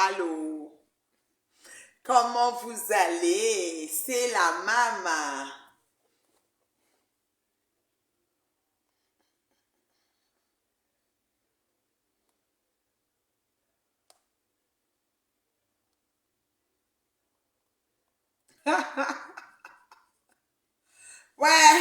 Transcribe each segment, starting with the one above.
allô. Comment vous allez? C'est la maman. Ouais.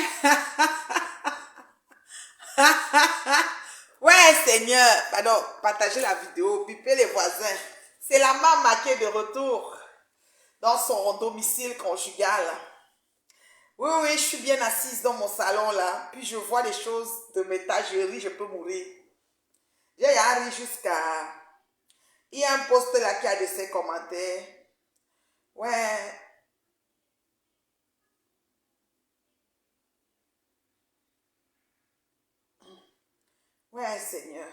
Ouais, Seigneur. Pardon, partagez la vidéo, bipez les voisins. C'est la maman qui est de retour dans son domicile conjugal. Oui, oui, je suis bien assise dans mon salon là. Puis je vois les choses de métagerie, je peux mourir. J'ai ri jusqu'à... Il y a un post là qui a de ses commentaires. Ouais. Ouais, Seigneur.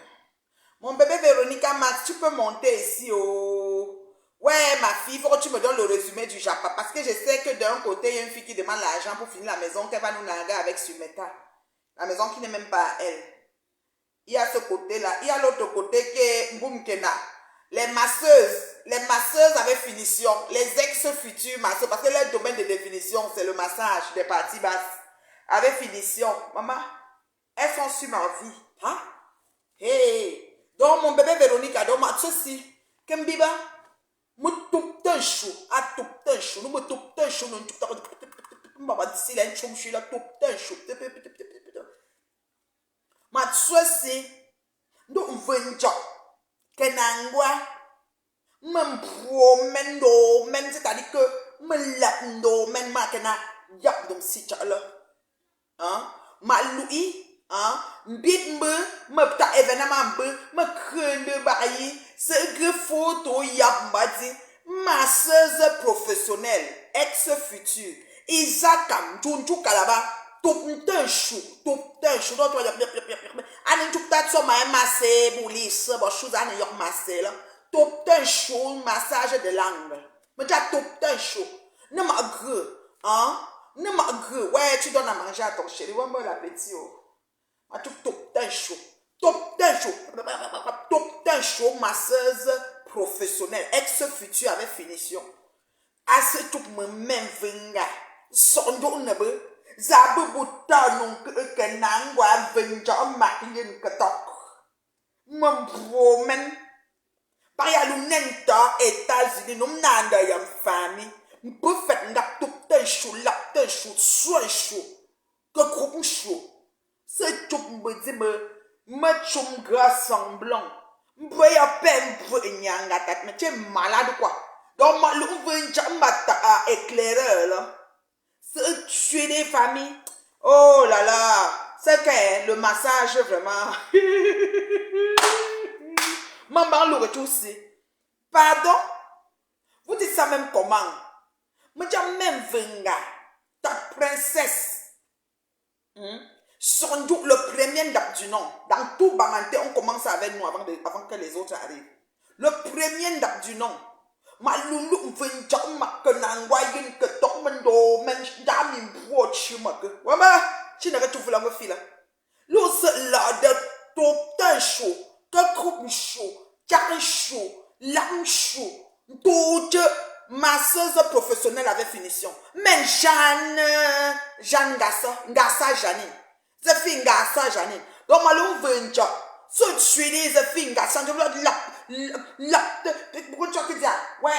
Mon bébé Véronica Max, tu peux monter ici, oh. Ouais, ma fille, il faut que tu me donnes le résumé du Japa. Parce que je sais que d'un côté, il y a une fille qui demande l'argent pour finir la maison qu'elle va nous narguer avec Sumeta. La maison qui n'est même pas à elle. Il y a ce côté-là. Il y a l'autre côté qui est Mboumkena. Les masseuses avec finition. Les ex-futures masseuses. Parce que leur domaine de définition, c'est le massage des parties basses. Avec finition. Maman, elles sont sur ma vie. Hein? Hey! Donc, mon bébé Véronique a donc ceci. Kembiba, me toupe un chou. A toupe un chou. Nous me toupe un chou. Nous toupe un chou. Maman, si la chou, je suis là, toupe un chou. Ma ceci. Nous venons. Kenangwa. Men do men, c'est-à-dire que me lap do men ma kena yap donc si là. Hein? Ma Louis. Hein? Bit me ta événement me crende bayi ce que photo yap mbadi masseuse professionnelle ex-future Isakam tuntu kalaba tout un chou donc toi ani tout ta so ma masse boulis bo chou ani yok masse là tout un chou massage de langue me ta tout un chou ne ma gre hein ne ma gre ouais tu donnes à manger à ton chéri ouais bon l'appétit oh a tout un show masseuse professionnelle ex-future avec finition a ce tout me même venga sondo nebe zabu buta non que nangwa venja makin que tok mon promen par ya lunenta États-Unis non nanda yam famille peut faire ngap tout un show la un show soit chaud que groupe chaud. C'est tout me dit me chum gras semblant. M'voyez à peine pour nyanga tête, mais tu es malade quoi. Donc ma l'ouvre mata à éclaireur là. C'est tuer des familles. Oh là là. C'est que le massage vraiment. Maman le retour aussi. Pardon? Vous dites ça même comment? Me dis même venga. Ta princesse. Sans doute le premier date du nom. Dans tout Banganté, on commence avec nous avant que les autres arrivent. Le premier date du nom. Ma loulou venja ma kenangwa yin que tokmendo men dami broche ma que. Wama, tu n'as tout la me fila. L'eau se la de tout un chaud, que groupe chaud, carré chaud, lame chaud, toute masseuse professionnelle avec finition. Mais Jeanne Gassa Janine. The finger sa Janine. Donc malou venja. So tuer the finger sans de la pourquoi tu vas dire ouais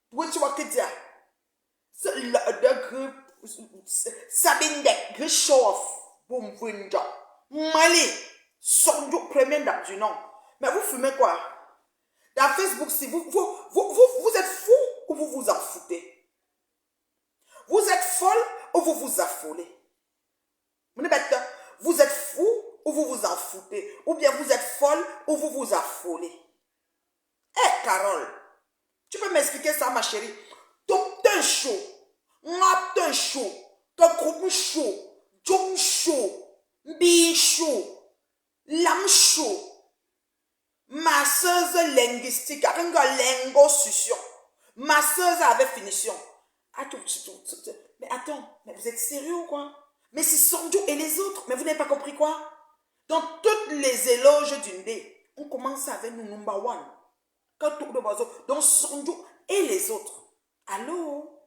pourquoi tu vas dire c'est le groupe Sabine de show off boum venja. Mali son du premier date du nom. Mais vous fumez quoi? Dans Facebook, si vous êtes fou ou vous vous en foutez? Vous êtes folle ou vous vous affolez? Vous êtes fou ou vous vous en foutez? Ou bien vous êtes folle ou vous vous affolez? Eh, Carole, tu peux m'expliquer ça, ma chérie? Tout un chaud, ngap un chaud, que groupe chaud, jom chaud, bi chaud, lam chaud, masseuse linguistique, avec un lingo succion, masseuse avec finition. Mais attends, mais vous êtes sérieux ou quoi? Mais c'est Sonjo et les autres. Mais vous n'avez pas compris quoi? Dans toutes les éloges d'une dé, on commence avec nous number one. Donc, Sonjo et les autres. Allô?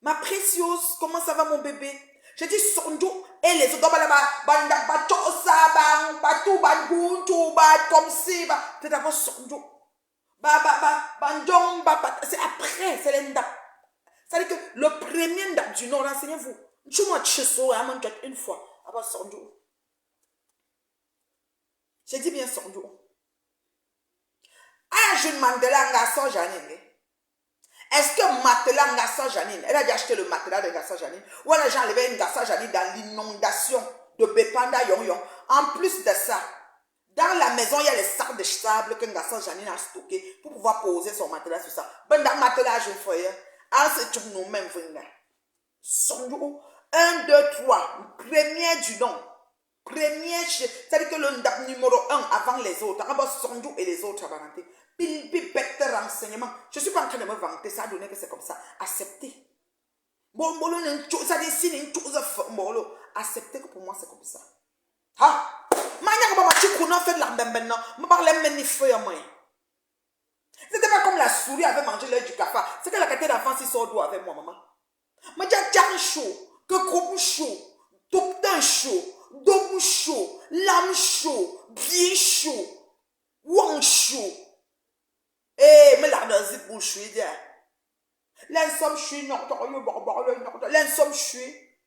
Ma précieuse, comment ça va mon bébé? J'ai dit Sonjo et les autres. C'est d'abord Sonjo. C'est après, c'est les ndap. C'est-à-dire que le premier ndap du Nord, renseignez-vous. Tu m'as tchesso, une fois. Avant Sonjo. J'ai dit bien Sonjo. Ah, je demandais à Ngasson Janine. Est-ce que matelas Ngasson Janine, elle a déjà acheté le matelas de Ngasson Janine, ou elle a déjà enlevé une Ngasson Janine dans l'inondation de Bepanda Yon. En plus de ça, dans la maison, il y a les sacs de sable que Ngasson Janine a stocké pour pouvoir poser son matelas sur ça. Ben, dans le matelas, je fais, c'est tout nous-mêmes, son jour, 1, 2, 3, premier du nom. Premier, c'est-à-dire que le numéro 1 avant les autres, avant Sonjo et les autres, puis bête renseignement. Je ne suis pas en train de me vanter, ça a donné que c'est comme ça. Acceptez. Ça dit si une chose, acceptez que pour moi c'est comme ça. Ha! C'était pas comme la souris avait mangé l'œil du cafard. C'est que la qualité d'enfant s'y sort d'où avec moi, maman. Mais j'ai chaud, que groupe chaud, docteur chaud. Dom chaud, lame chaud, bien chaud, wang chaud. Eh, mais là, dans ce pour chouer, l'ensemble choué, non, l'ensemble choué.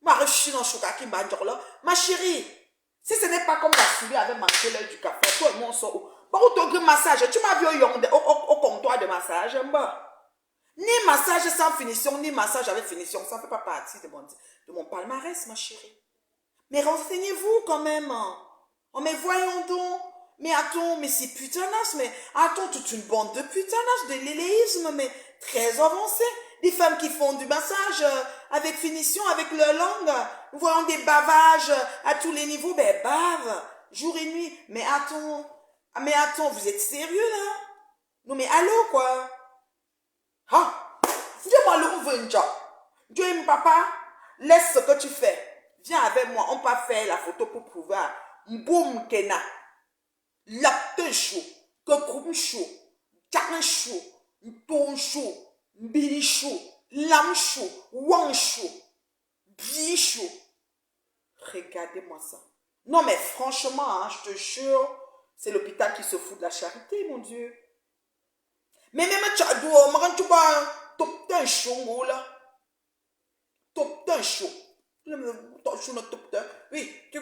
Ma chine en chouka qui m'a dit là, ma chérie, si ce n'est pas comme la souris avait mangé l'œil du café, toi et moi on sort où? Par contre, massage, tu m'as vu au comptoir de massage, ni massage sans finition, ni massage avec finition, ça ne fait pas partie de mon palmarès, ma chérie. Mais renseignez-vous quand même. Oh, mais voyons donc. Mais attends, mais c'est putanasse. Mais attends, toute une bande de putanasse, de l'éléisme, mais très avancé. Des femmes qui font du massage avec finition, avec leur langue. Nous voyons des bavages à tous les niveaux. Ben, bave, jour et nuit. Mais attends, vous êtes sérieux là? Non, mais allô, quoi? Ah, dis-moi le ouvre. Dieu, papa, laisse ce que tu fais. Viens avec moi, on peut faire la photo pour prouver. Mboum kena. Lapte chaud. Kokrum chaud. Jacan chaud. Ton chaud. Mbili chaud. Lam chaud. Wang chaud. Bi chaud. Regardez-moi ça. Non mais franchement, hein, je te jure, c'est l'hôpital qui se fout de la charité, mon Dieu. Mais même tu vois, top d'un chaud là. Top d'un chaud. Oui, que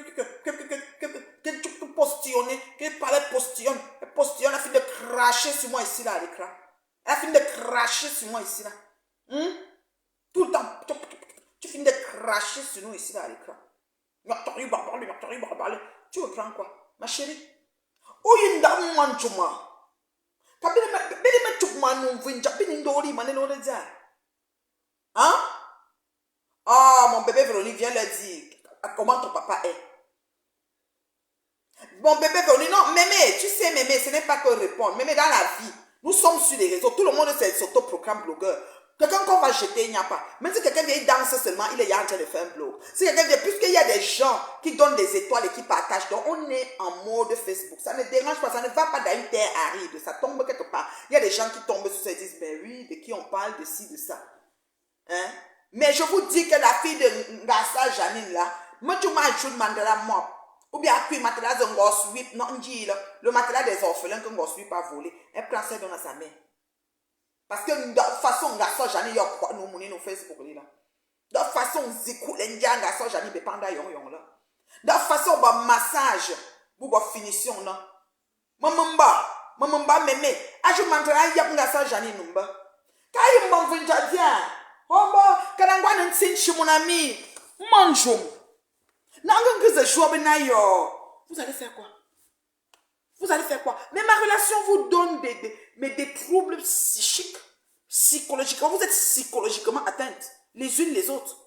postillonner, que parlait postillonne, postillonne a fini de cracher sur moi ici là à l'écran. Elle a fini de cracher sur moi ici là. Tout le temps, tu finis de cracher sur nous ici là à l'écran. Tu me prends quoi, ma chérie? Oh, il y a un manchuma. Hein? Ah, mon bébé Véronique vient leur dire comment ton papa est. Mon bébé Véronique, non, mémé, tu sais, mémé, ce n'est pas que répondre. Mémé, dans la vie, nous sommes sur les réseaux, tout le monde s'auto-proclame blogueur. Quelqu'un qu'on va jeter, il n'y a pas. Même si quelqu'un vient danser seulement, il est en train de faire un blog. Si quelqu'un vient, puisqu'il y a des gens qui donnent des étoiles et qui partagent, donc on est en mode Facebook. Ça ne dérange pas, ça ne va pas dans une terre aride, ça tombe quelque part. Il y a des gens qui tombent sur ça et disent, ben oui, de qui on parle, de ci, de ça. Hein? Mais je vous dis que la fille de Ngassa Janine là, moi tu m'as joué mandala moi. Ou bien puis matelas de Ngoswip, non, le matelas des orphelins que Ngoswip a volé, elle prend ça dans sa main. Parce que de toute façon, Ngassa Janine, il y a quoi nous monnaie nos Facebook là. De toute façon, Zikou, l'Indien, Ngassa Janine, il panda yon là. De toute façon, bah massage, bah finition là. Mamamba, mémé, ah je mandala, il y a Ngassa Janine, numba. Quand il m'a vu, j'ai dit, oh, quand on va dans chez mon ami, mangeons. Vous allez faire quoi? Vous allez faire quoi? Mais ma relation vous donne des troubles psychiques, psychologiquement. Vous êtes psychologiquement atteintes, les unes les autres.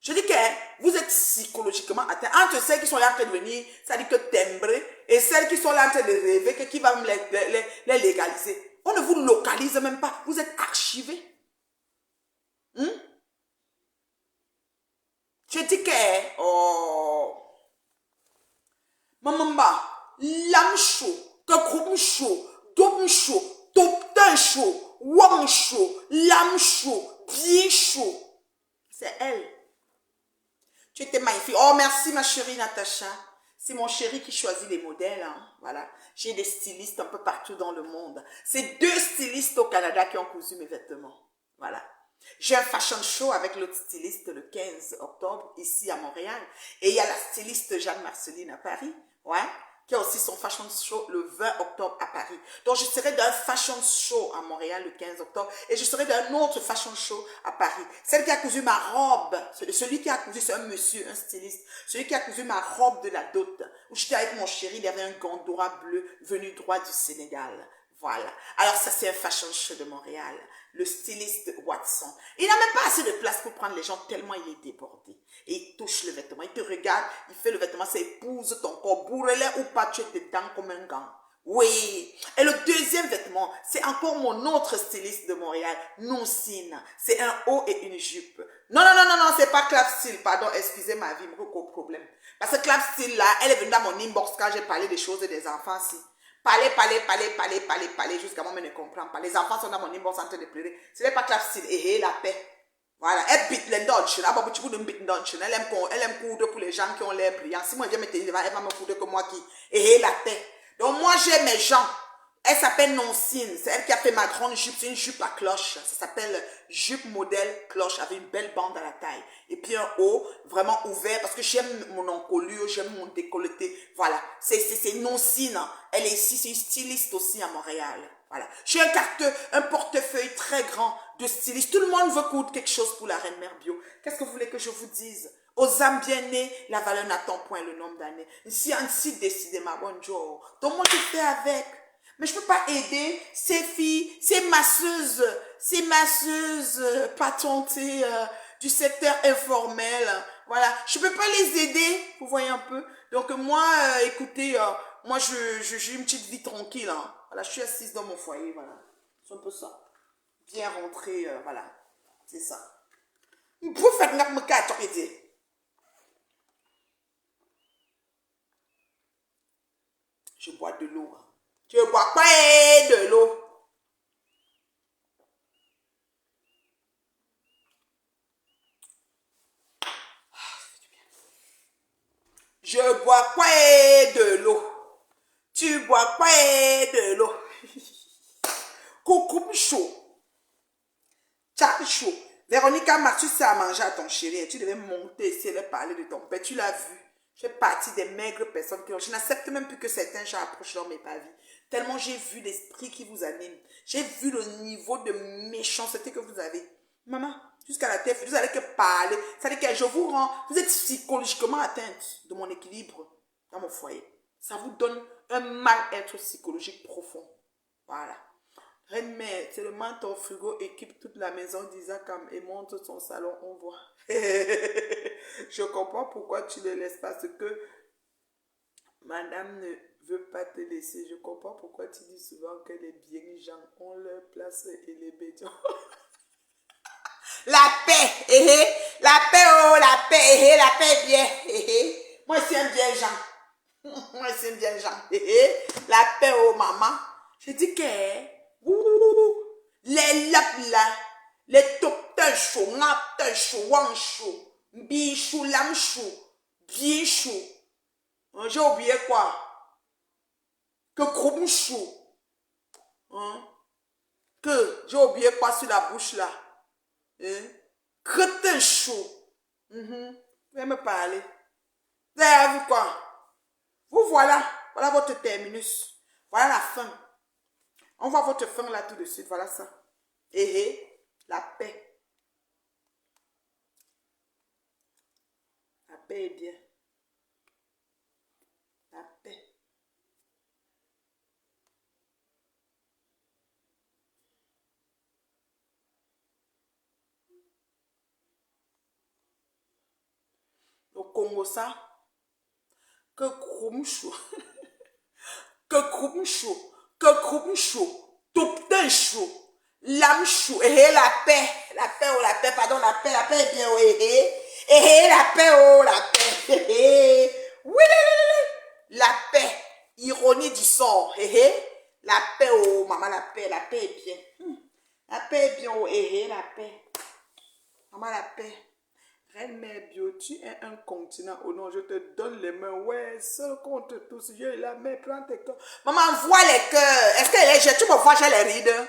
Je dis que vous êtes psychologiquement atteintes. Entre celles qui sont là en train de venir, ça dit que tembrer, et celles qui sont là en train de rêver, que qui va me les légaliser. On ne vous localise même pas. Vous êtes archivés. Je dis que, oh, maman, l'âme chaud, que groupe chaud, dom chaud, top d'un chaud, wang chaud, lam chaud, bien chaud. C'est elle. Tu étais magnifique. Oh, merci ma chérie Natacha. C'est mon chéri qui choisit les modèles. Hein. Voilà. J'ai des stylistes un peu partout dans le monde. C'est 2 stylistes au Canada qui ont cousu mes vêtements. Voilà. J'ai un fashion show avec l'autre styliste le 15 octobre ici à Montréal. Et il y a la styliste Jeanne-Marceline à Paris. Ouais. Qui a aussi son fashion show le 20 octobre à Paris. Donc, je serai d'un fashion show à Montréal le 15 octobre et je serai d'un autre fashion show à Paris. Celle qui a cousu ma robe, celui qui a cousu, c'est un monsieur, un styliste, celui qui a cousu ma robe de la dot, où j'étais avec mon chéri, il y avait un Gondora bleu venu droit du Sénégal. Voilà. Alors, ça, c'est un fashion show de Montréal. Le styliste Watson. Il n'a même pas assez de place pour prendre les gens tellement il est débordé. Et il touche le vêtement. Il te regarde, il fait le vêtement, ça épouse ton corps. Bourrelais ou pas, tu es dedans comme un gant. Oui. Et le deuxième vêtement, c'est encore mon autre styliste de Montréal, Nonsine. C'est un haut et une jupe. Non, non, non, non, non, c'est pas Clap Style. Pardon, excusez ma vie, mais aucun problème. Parce que Clap Style, là, elle est venue dans mon inbox quand j'ai parlé des choses et des enfants, si. Parler, jusqu'à moi, mais ne comprends pas. Les enfants sont dans mon inbox en train de pleurer. Ce n'est pas Clap Style, et la paix. Voilà, elle bite les dodges. Elle aime coudre pour les gens qui ont l'air brillants. Si moi je viens me tenir devant, elle va me coudre que moi qui. Et la paix. Donc moi j'ai mes gens. Elle s'appelle Nonsine. C'est elle qui a fait ma grande jupe. C'est une jupe à cloche. Ça s'appelle jupe modèle cloche avec une belle bande à la taille. Et puis un haut vraiment ouvert parce que j'aime mon encolure, j'aime mon décolleté. Voilà. C'est Nonsine. Elle est ici, c'est une styliste aussi à Montréal. Voilà. J'ai un portefeuille très grand de styliste. Tout le monde veut coudre quelque chose pour la Reine Mère Bio. Qu'est-ce que vous voulez que je vous dise? Aux âmes bien nées, la valeur n'attend point le nombre d'années. Si décidément, bonjour. Donc moi je fais avec. Mais je ne peux pas aider ces filles, ces masseuses patentées du secteur informel. Voilà. Je ne peux pas les aider. Vous voyez un peu. Donc moi, écoutez, moi j'ai une petite vie tranquille. Hein. Voilà, je suis assise dans mon foyer. Voilà. C'est un peu ça. Bien rentrée. Voilà. C'est ça. Vous faites me aider. Je bois de l'eau. Je bois pas de l'eau. Je bois pas de l'eau. Tu bois pas de l'eau. Coucou chaud. Tchak chaud. Véronica Mathieu, c'est à manger à ton chéri. Tu devais monter ici et parler de ton père. Tu l'as vu. Je fais partie des maigres personnes qui ont... Je n'accepte même plus que certains gens approchent dans mes pavis. Tellement j'ai vu l'esprit qui vous anime. J'ai vu le niveau de méchanceté que vous avez. Maman, jusqu'à la tête, vous allez que parler. Ça veut dire que je vous rends... Vous êtes psychologiquement atteinte de mon équilibre dans mon foyer. Ça vous donne un mal-être psychologique profond. Voilà. Reine mère, seulement ton frigo équipe toute la maison d'Isaac et monte son salon, on voit. Je comprends pourquoi tu ne laisses pas ce que madame ne veut pas te laisser. Je comprends pourquoi tu dis souvent que les bien gens ont leur place et les bédions. La paix, la paix, oh, la paix, la paix bien, moi c'est un bien gens. Moi c'est un bien gens, la paix, oh maman. Je dis que les lapes là, les topteurs chauds, napteurs chauds, wang chauds, bichou, lam chou, bien chou. J'ai oublié quoi? Que groupe chou. Hein? Que j'ai oublié quoi sur la bouche là? Hein? Crétin chou. Viens me parler. Vous avez vu quoi? Vous voilà. Voilà votre terminus. Voilà la fin. On voit votre fin là tout de suite. Voilà ça. La paix. La paix est bien. La paix. Le Congo ça. Que groupe chou. Que groupe chou. Que groupe chou. Tout d'un chou. L'âme chou. La paix. La paix, oh la paix. Pardon, la paix est bien. Oh, la paix, oh la paix. Oui, la paix. Ironie du sort. La paix, oh, maman, la paix est bien. La paix est bien, oh, la paix. Maman, la paix. Reine Mère Bio, tu es un continent. Oh non, je te donne les mains. Ouais, seul contre tous. J'ai la main, prends tes cœurs. Maman, vois les cœurs. Est-ce qu'elle est jeune? Tu me vois, j'ai les rides.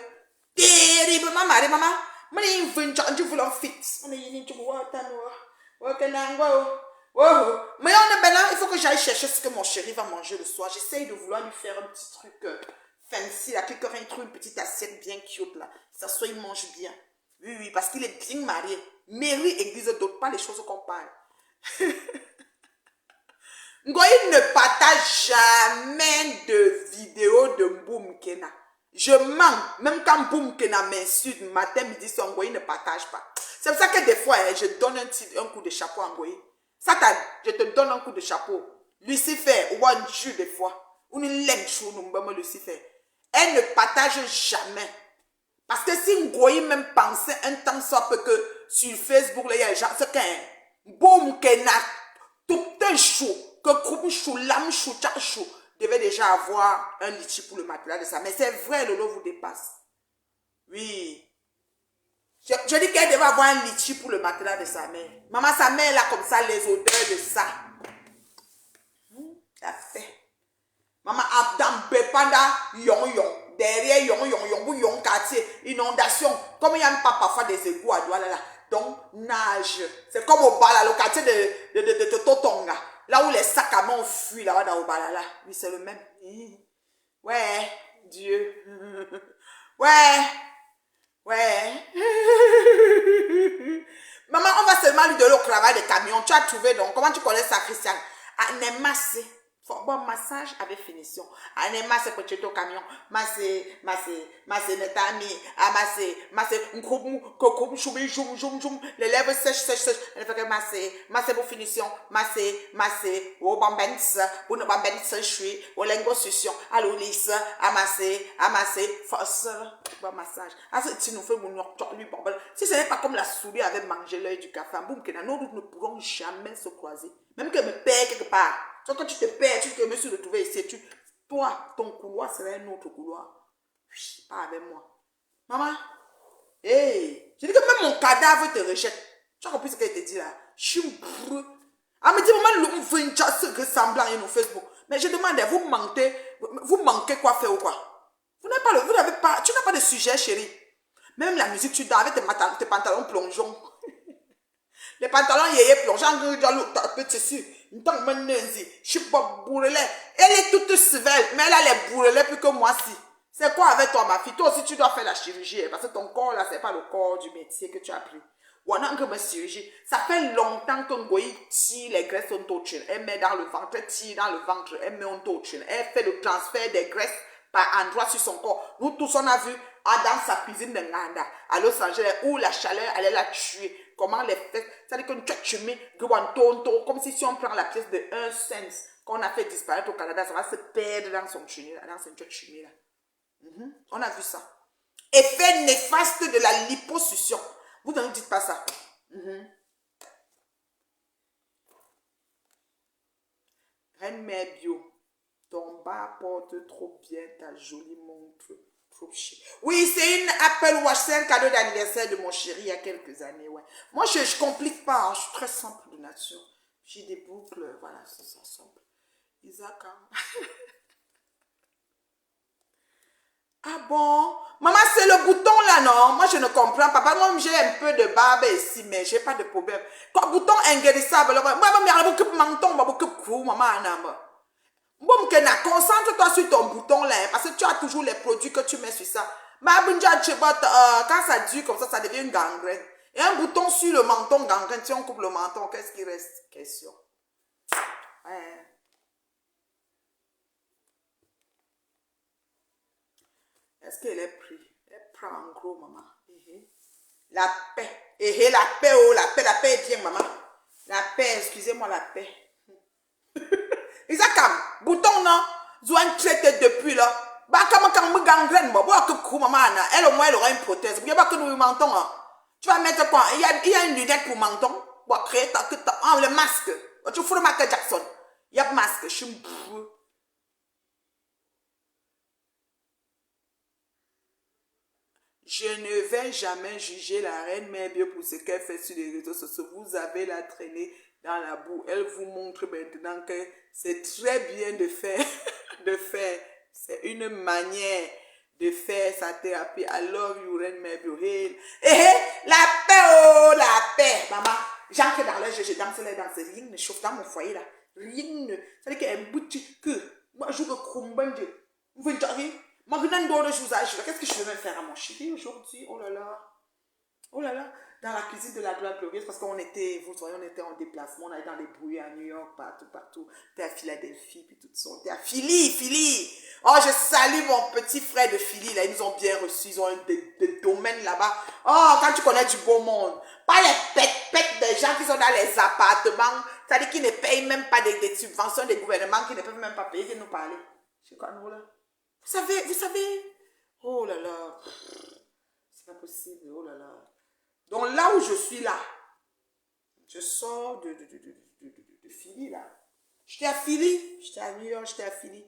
Terrible, maman, maman. Mais il veut une chance, tu veux l'en fixe. Mais il tu vois, t'as noir. Mais on est maintenant, il faut que j'aille chercher ce que mon chéri va manger le soir. J'essaye de vouloir lui faire un petit truc fancy, là, quelque chose, une petite assiette bien cute, là. Ça soit, il mange bien. Oui, oui, parce qu'il est bien marié. Mairie, église, d'autres, pas les choses qu'on parle. Ngoï ne partage jamais de vidéos de Mboum Kena. Je mens, même quand Mboum Kena m'insulte, matin, midi, soir, Ngoï ne partage pas. C'est pour ça que des fois, je donne un coup de chapeau à Ngoï. Satan, je te donne un coup de chapeau. Lucifer, ou un jus des fois. Ou une laine chou, nous, Lucifer. Elle ne partage jamais. Parce que si Ngoï même pensait un temps soit peu que sur Facebook, il y a des gens, c'est qu'un boum Kena, tout un chou, que groupe chou, lame chou, tchak chou, devait déjà avoir un litchi pour le matelas de ça. Mais c'est vrai, le lot vous dépasse. Oui. Je dis qu'elle devait avoir un litchi pour le matelas de sa mère. Maman, sa mère, là, comme ça, les odeurs de ça. Ça fait. Maman, dans Bepanda, yon. Derrière, yon, quartier, inondation. Comme il y a pas parfois des égouts à Douala, là. Donc, nage. C'est comme au Bala, le quartier de Totonga. Là où les sacs à main fuient, là-bas, dans au Bala, là. Oui, c'est le même. Ouais, Dieu. Ouais. Maman, on va seulement lui donner au travail des camions. Tu as trouvé donc. Comment tu connais ça, Christiane? Anemassé. Bon massage avec finition. Anemassé pour tuer au camion. Massé, netami. Massé, les lèvres sèches. Elle fait que massé pour finition. Massé, au bambens, pour ne bambens, je suis, au lingot succion, à l'oulisse, amasser, force. Bon massage. Ah, si nous faisons lui, si ce n'est pas comme la souris avait mangé l'œil du café, boum, que nous ne pourrons jamais se croiser. Même que me perd quelque part. Soit quand tu te perds, tu te me suis retrouvé ici, toi, ton couloir serait un autre couloir. Oui, pas avec moi. Maman, hey, je dis que même mon cadavre te rejette. Tu as compris ce qu'elle te dit là? Je suis brûlé. Ah, mais dis, maman, nous faisons ce ressemblant sur Facebook. Mais je demande, vous manquez quoi faire ou quoi? Tu n'as pas de sujet, chérie. Même la musique, tu dors avec tes pantalons plongeants. Les pantalons yéyé plongeants, elle est toute svelte, mais elle a les bourrelets plus que moi si. C'est quoi avec toi, ma fille? Toi aussi, tu dois faire la chirurgie, parce que ton corps là, c'est pas le corps du métier que tu as pris. Ou on a que ma chirurgie. Ça fait longtemps que Ngoï tire les graisses en totine. Elle met dans le ventre, elle tire dans le ventre, elle met en totine. Elle fait le transfert des graisses par endroit sur son corps. Nous tous, on a vu dans sa cuisine de Nganda, à Los Angeles, où la chaleur allait la tuer. Comment les fesses, c'est-à-dire que tu mets comme si on prend la pièce de 1 cent qu'on a fait disparaître au Canada, ça va se perdre dans son chimie, dans son chimie là. On a vu ça. Effet néfaste de la liposuction. Vous ne nous dites pas ça. Reine Mère Bio, ton bas porte trop bien ta jolie montre. Oui, c'est une Apple Watch, c'est un cadeau d'anniversaire de mon chéri il y a quelques années. Ouais. Moi, je ne complique pas, hein, je suis très simple de nature. J'ai des boucles, voilà, c'est ça, simple. Isaac, hein? Ah bon? Maman, c'est le bouton là, non? Moi, je ne comprends pas. Moi, j'ai un peu de barbe ici, mais je n'ai pas de problème. Quand bouton inguérissable, moi, je vais menton, maman, bon, concentre-toi sur ton bouton là, parce que tu as toujours les produits que tu mets sur ça. Mais quand ça dure comme ça devient une gangrène. Et un bouton sur le menton gangrène, si on coupe le menton, qu'est-ce qui reste? Question. Ouais. Est-ce qu'elle est pris? Elle prend en gros, maman. La paix. La paix, oh, la paix est bien, maman. La paix, excusez-moi, la paix. Isakam, bouton non, Zouan traité depuis là. Bah, comme quand me gangrène, bah, que maman, elle au moins elle aura une prothèse. Il n'y a pas que nous menton. Tu vas mettre quoi? Il y a une lunette pour menton. Bah, créer le masque. Tu fous le Michael Jackson. Il y a un masque. Je suis Je ne vais jamais juger la reine mère Bio pour ce qu'elle fait sur les réseaux sociaux. Vous avez la traînée dans la boue. Elle vous montre maintenant que c'est très bien de faire, de faire. C'est une manière de faire sa thérapie. I love you, reine mère Bio. Hey, la paix, oh, la paix. Maman, j'entre dans le jeu, je danse les danses. Rien ne chauffe dans mon foyer là. Rien ne. C'est-à-dire qu'il y a un boutique que. Moi, je joue le crumbanje. Vous venez d'arriver. Qu'est-ce que je vais faire à mon chéri aujourd'hui? Oh là là. Oh là là. Dans la cuisine de la gloire glorieuse, parce qu'on était, vous voyez, on était en déplacement, on allait dans les brouillés à New York, partout. T'es à Philadelphie, puis tout ça. T'es à Philly. Oh, je salue mon petit frère de Philly, là, ils nous ont bien reçus, ils ont des domaines là-bas. Oh, quand tu connais du beau monde. Pas les pètes des gens qui sont dans les appartements, c'est-à-dire qui ne payent même pas des subventions des gouvernements, qui ne peuvent même pas payer, viennent nous parler. C'est quoi, nous, là? Vous savez, oh là là, c'est pas possible, oh là là. Donc là où je suis là, je sors de Philly là. J'étais à Philly, j'étais à New York, j'étais à Philly.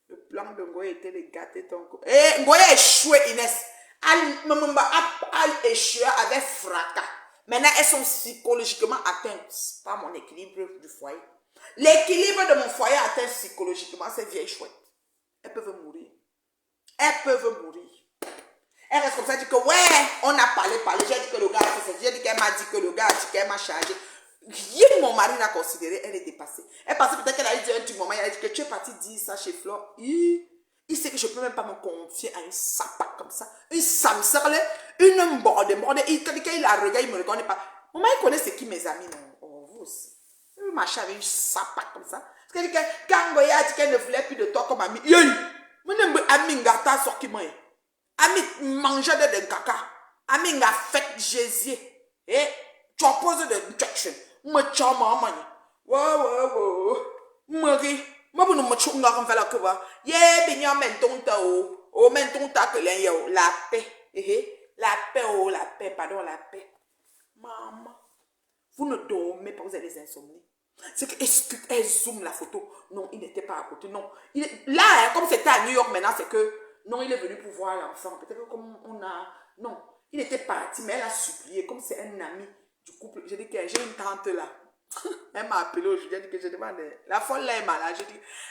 Le plan de Ngoye était de gâter ton corps. Eh, Ngoye a échoué, Inès. Elle échoué avec fracas. Maintenant, elles sont psychologiquement atteintes par mon équilibre du foyer. L'équilibre de mon foyer atteint psychologiquement ces vieilles chouettes. Elles peuvent mourir. Elles peuvent mourir. Elle reste comme ça, elle dit que ouais, on a parlé. J'ai dit que le gars a fait ça. J'ai dit qu'elle m'a dit que le gars a dit qu'elle m'a chargé. Rien mon mari l'a considéré, elle est dépassée. Elle pensait peut-être qu'elle a dit un petit moment, elle a dit que tu es parti dire ça chez Flore. Il sait que je ne peux même pas me confier à une sapa comme ça. Une samsarle, une borde. Quand il la regarde, il ne me reconnaît pas. Mon mari connaît c'est qui mes amis, non? Oh, vous aussi. Il marchait avec une sapa comme ça. Parce qu'elle dit que quand Goya a dit qu'elle ne voulait plus de toi comme ami, ami ngata sorkimo. Ami mangeait de caca. Ami nga fait Jésus. Et tu opposes de injection. Me chama mani. Wow. Mari. Ma bunu me chunga comme la kuba. Ye binya mentonta o. O mentonta que l'en yo. La paix. La paix oh la paix. Pardon la paix. Maman. Vous ne dormez pas, vous avez des insomnies. C'est que, est-ce qu'elle zoome la photo? Non, il n'était pas à côté. Non. Là, hein, comme c'était à New York maintenant, c'est que, non, il est venu pour voir l'enfant. Peut-être que comme on a... Non, il était parti, mais elle a supplié, comme c'est un ami du couple. J'ai dit que j'ai une tante là. Elle m'a appelé aujourd'hui, elle dit que je demande... La folle là est malade.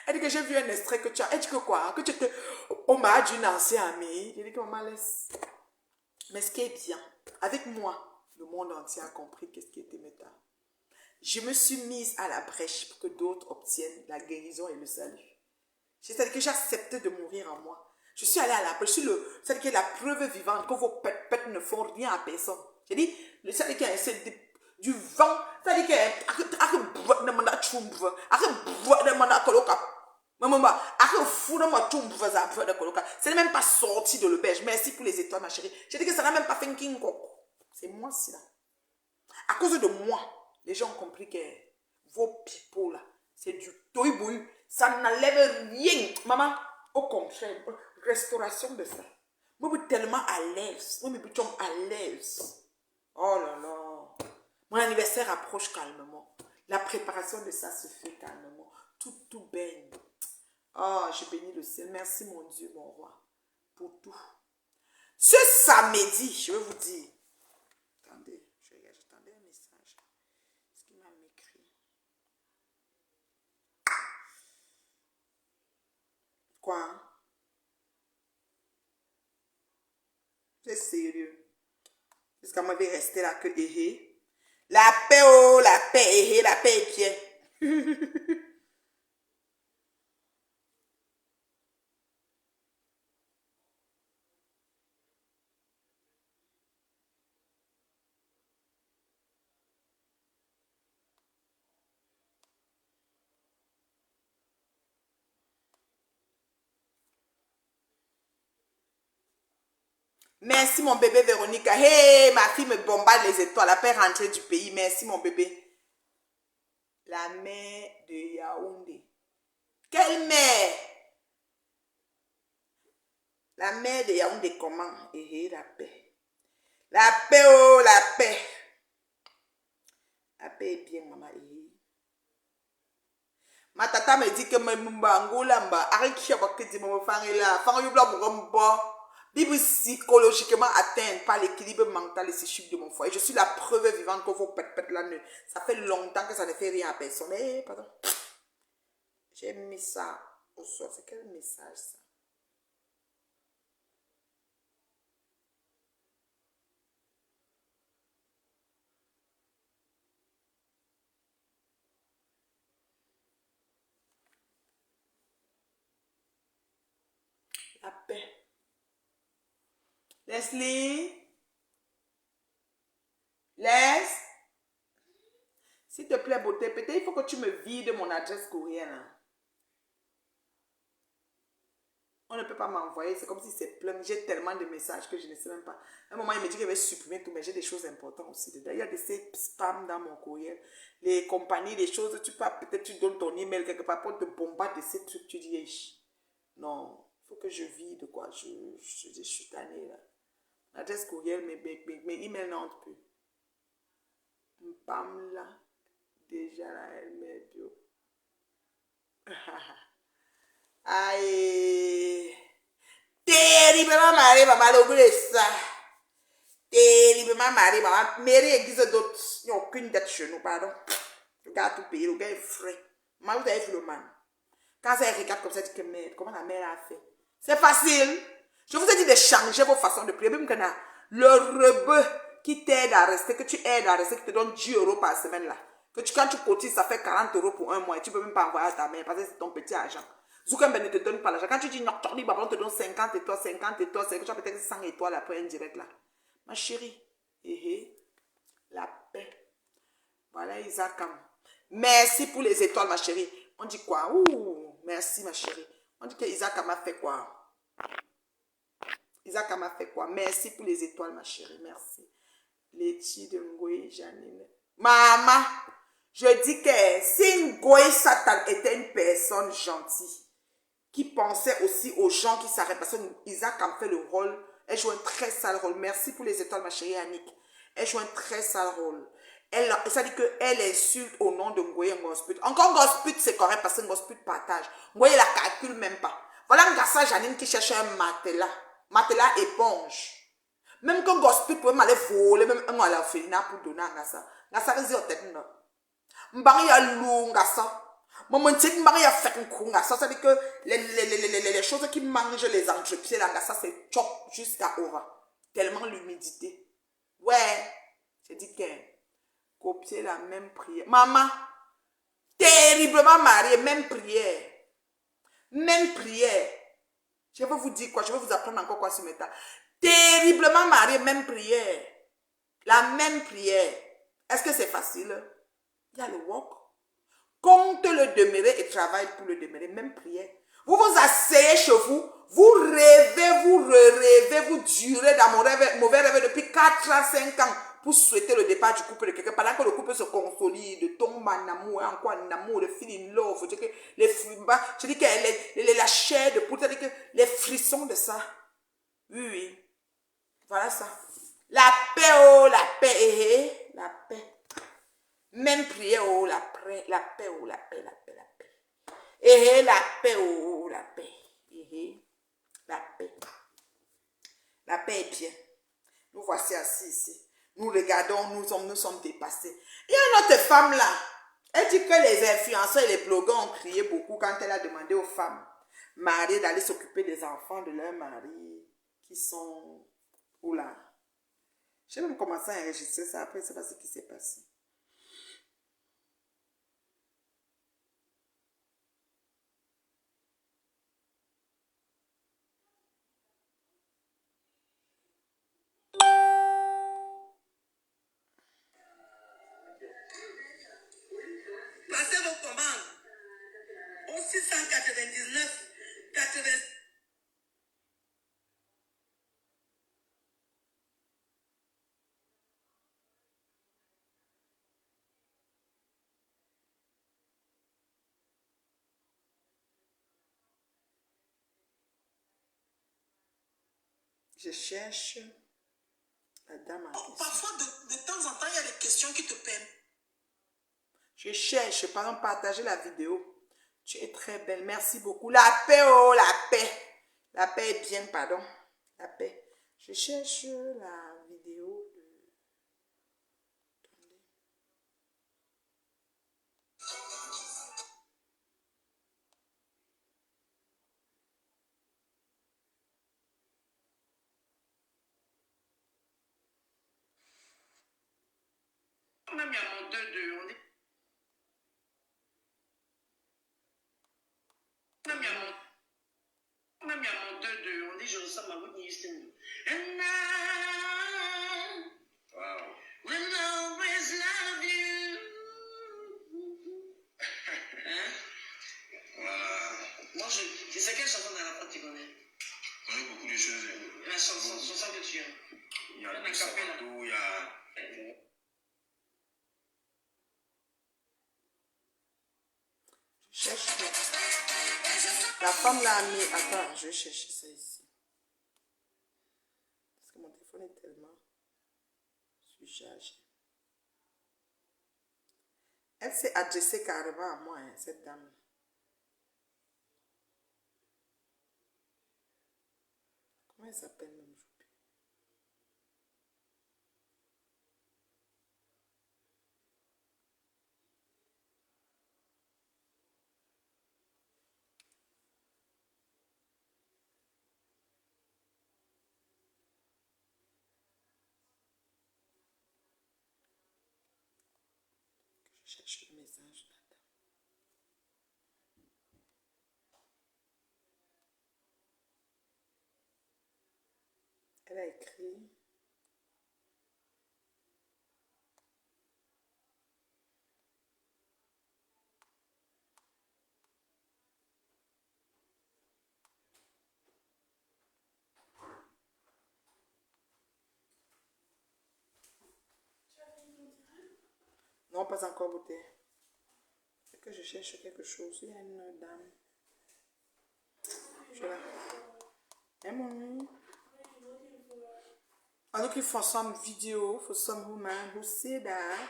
Elle dit que j'ai vu un extrait que tu as... Elle dit que quoi? Que tu étais au mariage d'une ancienne amie. J'ai dit que maman laisse. Mais ce qui est bien, avec moi, le monde entier a compris qu'est-ce qui était méta. Je me suis mise à la brèche pour que d'autres obtiennent la guérison et le salut. C'est-à-dire que j'ai accepté de mourir en moi. Je suis allée à la brèche. C'est-à-dire que la preuve vivante que vos pètes ne font rien à personne. J'ai dit, c'est-à-dire qu'il y a du vent. C'est-à-dire qu'il y a ce n'est même pas sorti de l'auberge. Merci pour les étoiles, ma chérie. J'ai dit que ça n'a même pas fait un king. C'est moi, c'est là. À cause de moi, les gens ont compris que vos pipeaux là, c'est du toibouille. Ça n'enlève rien. Maman, au contraire, restauration de ça. Moi, je suis tellement à l'aise. Moi, je suis à l'aise. Oh là là. Mon anniversaire approche calmement. La préparation de ça se fait calmement. Tout baigne. Oh, je bénis le ciel. Merci mon Dieu, mon roi, pour tout. Ce samedi, je vais vous dire. Attendez, j'attendais un message. Est-ce qu'il m'a écrit? Quoi? C'est sérieux. Est-ce qu'on m'avait resté là que la paix, oh, la paix, la paix est bien. Merci mon bébé Véronica. Hey, ma fille me bombarde les étoiles. La paix rentrée du pays. Merci mon bébé. La mère de Yaoundé. Quelle mère? La mère de Yaoundé comment? La paix. La paix, oh, la paix. La paix est bien, maman. Ma tata me dit que me mba angola mba. Arrête qui a pas que dit me faire là. Faire you bla mba. Bible psychologiquement atteinte par l'équilibre mental et psychique de mon foyer. Je suis la preuve vivante que vos pète là, ça fait longtemps que ça ne fait rien à personne. Eh, pardon. J'ai mis ça au soir. C'est quel message ça? La paix. Leslie. S'il te plaît, beauté, peut-être il faut que tu me vides mon adresse courriel. Hein. On ne peut pas m'envoyer, c'est comme si c'est plein. J'ai tellement de messages que je ne sais même pas. À un moment, il me dit qu'il va supprimer tout, mais j'ai des choses importantes aussi dedans. Il y a des spams dans mon courriel. Les compagnies, les choses, tu peux peut-être tu donnes ton email quelque part pour te bombarder de ces trucs. Tu dis, non, il faut que je vide quoi. Je suis tannée là. L'adresse courriel, mes emails n'entrent plus. Bam là. Déjà là, elle met bio. Aïe. Terriblement marié, maman, l'oublier ça. Terriblement marié, maman. Mairie existe d'autres. Il n'y a aucune dette chez nous, pardon. Le gars a tout payé, le gars est frais. Maman, vous avez vu le man. Quand ça regarde comme ça, dit que merde, comment la mère a fait? C'est facile. Je vous ai dit de changer vos façons de prier. Même le rebeu qui t'aide à rester, que tu aides à rester, qui te donne 10 € par semaine là. Que quand tu cotises, ça fait 40 € pour un mois et tu ne peux même pas envoyer à ta mère parce que c'est ton petit argent. Zuckerberg ne te donne pas l'argent. Quand tu dis non, on te donne 50 étoiles, 50 étoiles, tu as peut-être 100 étoiles après un direct là. Ma chérie, la paix. Voilà Isakam. Merci pour les étoiles, ma chérie. On dit quoi? Ouh, merci ma chérie. On dit que Isakam a fait quoi? Isakam a fait quoi? Merci pour les étoiles, ma chérie. Merci. Letty de Ngoï, Janine. Maman, je dis que si Ngoï Satan était une personne gentille, qui pensait aussi aux gens qui s'arrêtent, parce que Isakam fait le rôle, elle joue un très sale rôle. Merci pour les étoiles, ma chérie Annick. Elle joue un très sale rôle. Ça dit qu'elle insulte au nom de Ngoye Ngosput. Encore Ngosput, c'est correct parce que Ngosput partage. Ngoye la calcule même pas. Voilà Ngassa Janine qui cherche un matelas. Matelas éponge. Même quand Ngosput peut m'aller voler, même un à la félina pour donner à Ngassa. Ngassa résit au tête, non. Mbari ya lou Ngassa. Maman dit que Marie a fait un coup. Ngassa, ça dit que les choses qui mangent les entrepieds, là, Ngassa, c'est chop jusqu'à over. Tellement l'humidité. Ouais. J'ai dit que copier la même prière. Maman, terriblement mariée, même prière. Même prière. Je vais vous dire quoi, je vais vous apprendre encore quoi ce matin. Terriblement mariée, même prière. La même prière. Est-ce que c'est facile? Il y a le work. Compte le demeurer et travaille pour le demeurer, même prière. Vous vous asseyez chez vous, vous rêvez, vous rêvez, vous durez dans mon rêve, mauvais rêve depuis 4 ans, 5 ans. Pour souhaiter le départ du couple de quelqu'un, pendant que le couple se consolide, tombe en amour, encore en amour, le feel in love, je dis que je dis que la chair de poule, que les frissons de ça. Oui, oui. Voilà ça. La paix, oh, la paix, la paix. Même prière, oh, la paix, oh, la paix, la paix, la paix. La paix, oh, la paix. La paix. La paix est bien. Nous voici assis ici. Nous regardons, nous sommes dépassés. Il y a une autre femme là. Elle dit que les influenceurs et les blogueurs ont crié beaucoup quand elle a demandé aux femmes mariées d'aller s'occuper des enfants de leurs maris qui sont où là. J'ai même commencé à enregistrer ça. Après, je ne sais pas ce qui s'est passé. Passez vos commandes au 699 80. Je cherche la dame. Parfois, de temps en temps, il y a des questions qui te peinent. Je cherche, pardon, partager la vidéo. Tu es très belle, merci beaucoup. La paix, oh, la paix. La paix est bien, pardon. La paix. Je cherche la vidéo de... Attendez. Même il y a mon 2-2, on dit. Même il y a mon 2-2, on dit je ressemble à Whitney Houston. And I will always love you. Hein? Voilà. Moi, je sais quelle chanson dans la porte tu connais. Je connais beaucoup de choses. La chanson que tu aimes. Il y a le Sabato, il y a... Je cherche. La femme l'a mis. Attends, je vais chercher ça ici. Parce que mon téléphone est tellement surchargé. Elle s'est adressée carrément à moi, hein, cette dame. Comment elle s'appelle même? Je cherche le message là. Elle a écrit. Non, pas encore goûté. C'est que je cherche quelque chose. Il y a une dame. Je la... Hey, mommy. I'm looking for some video for some woman who said that.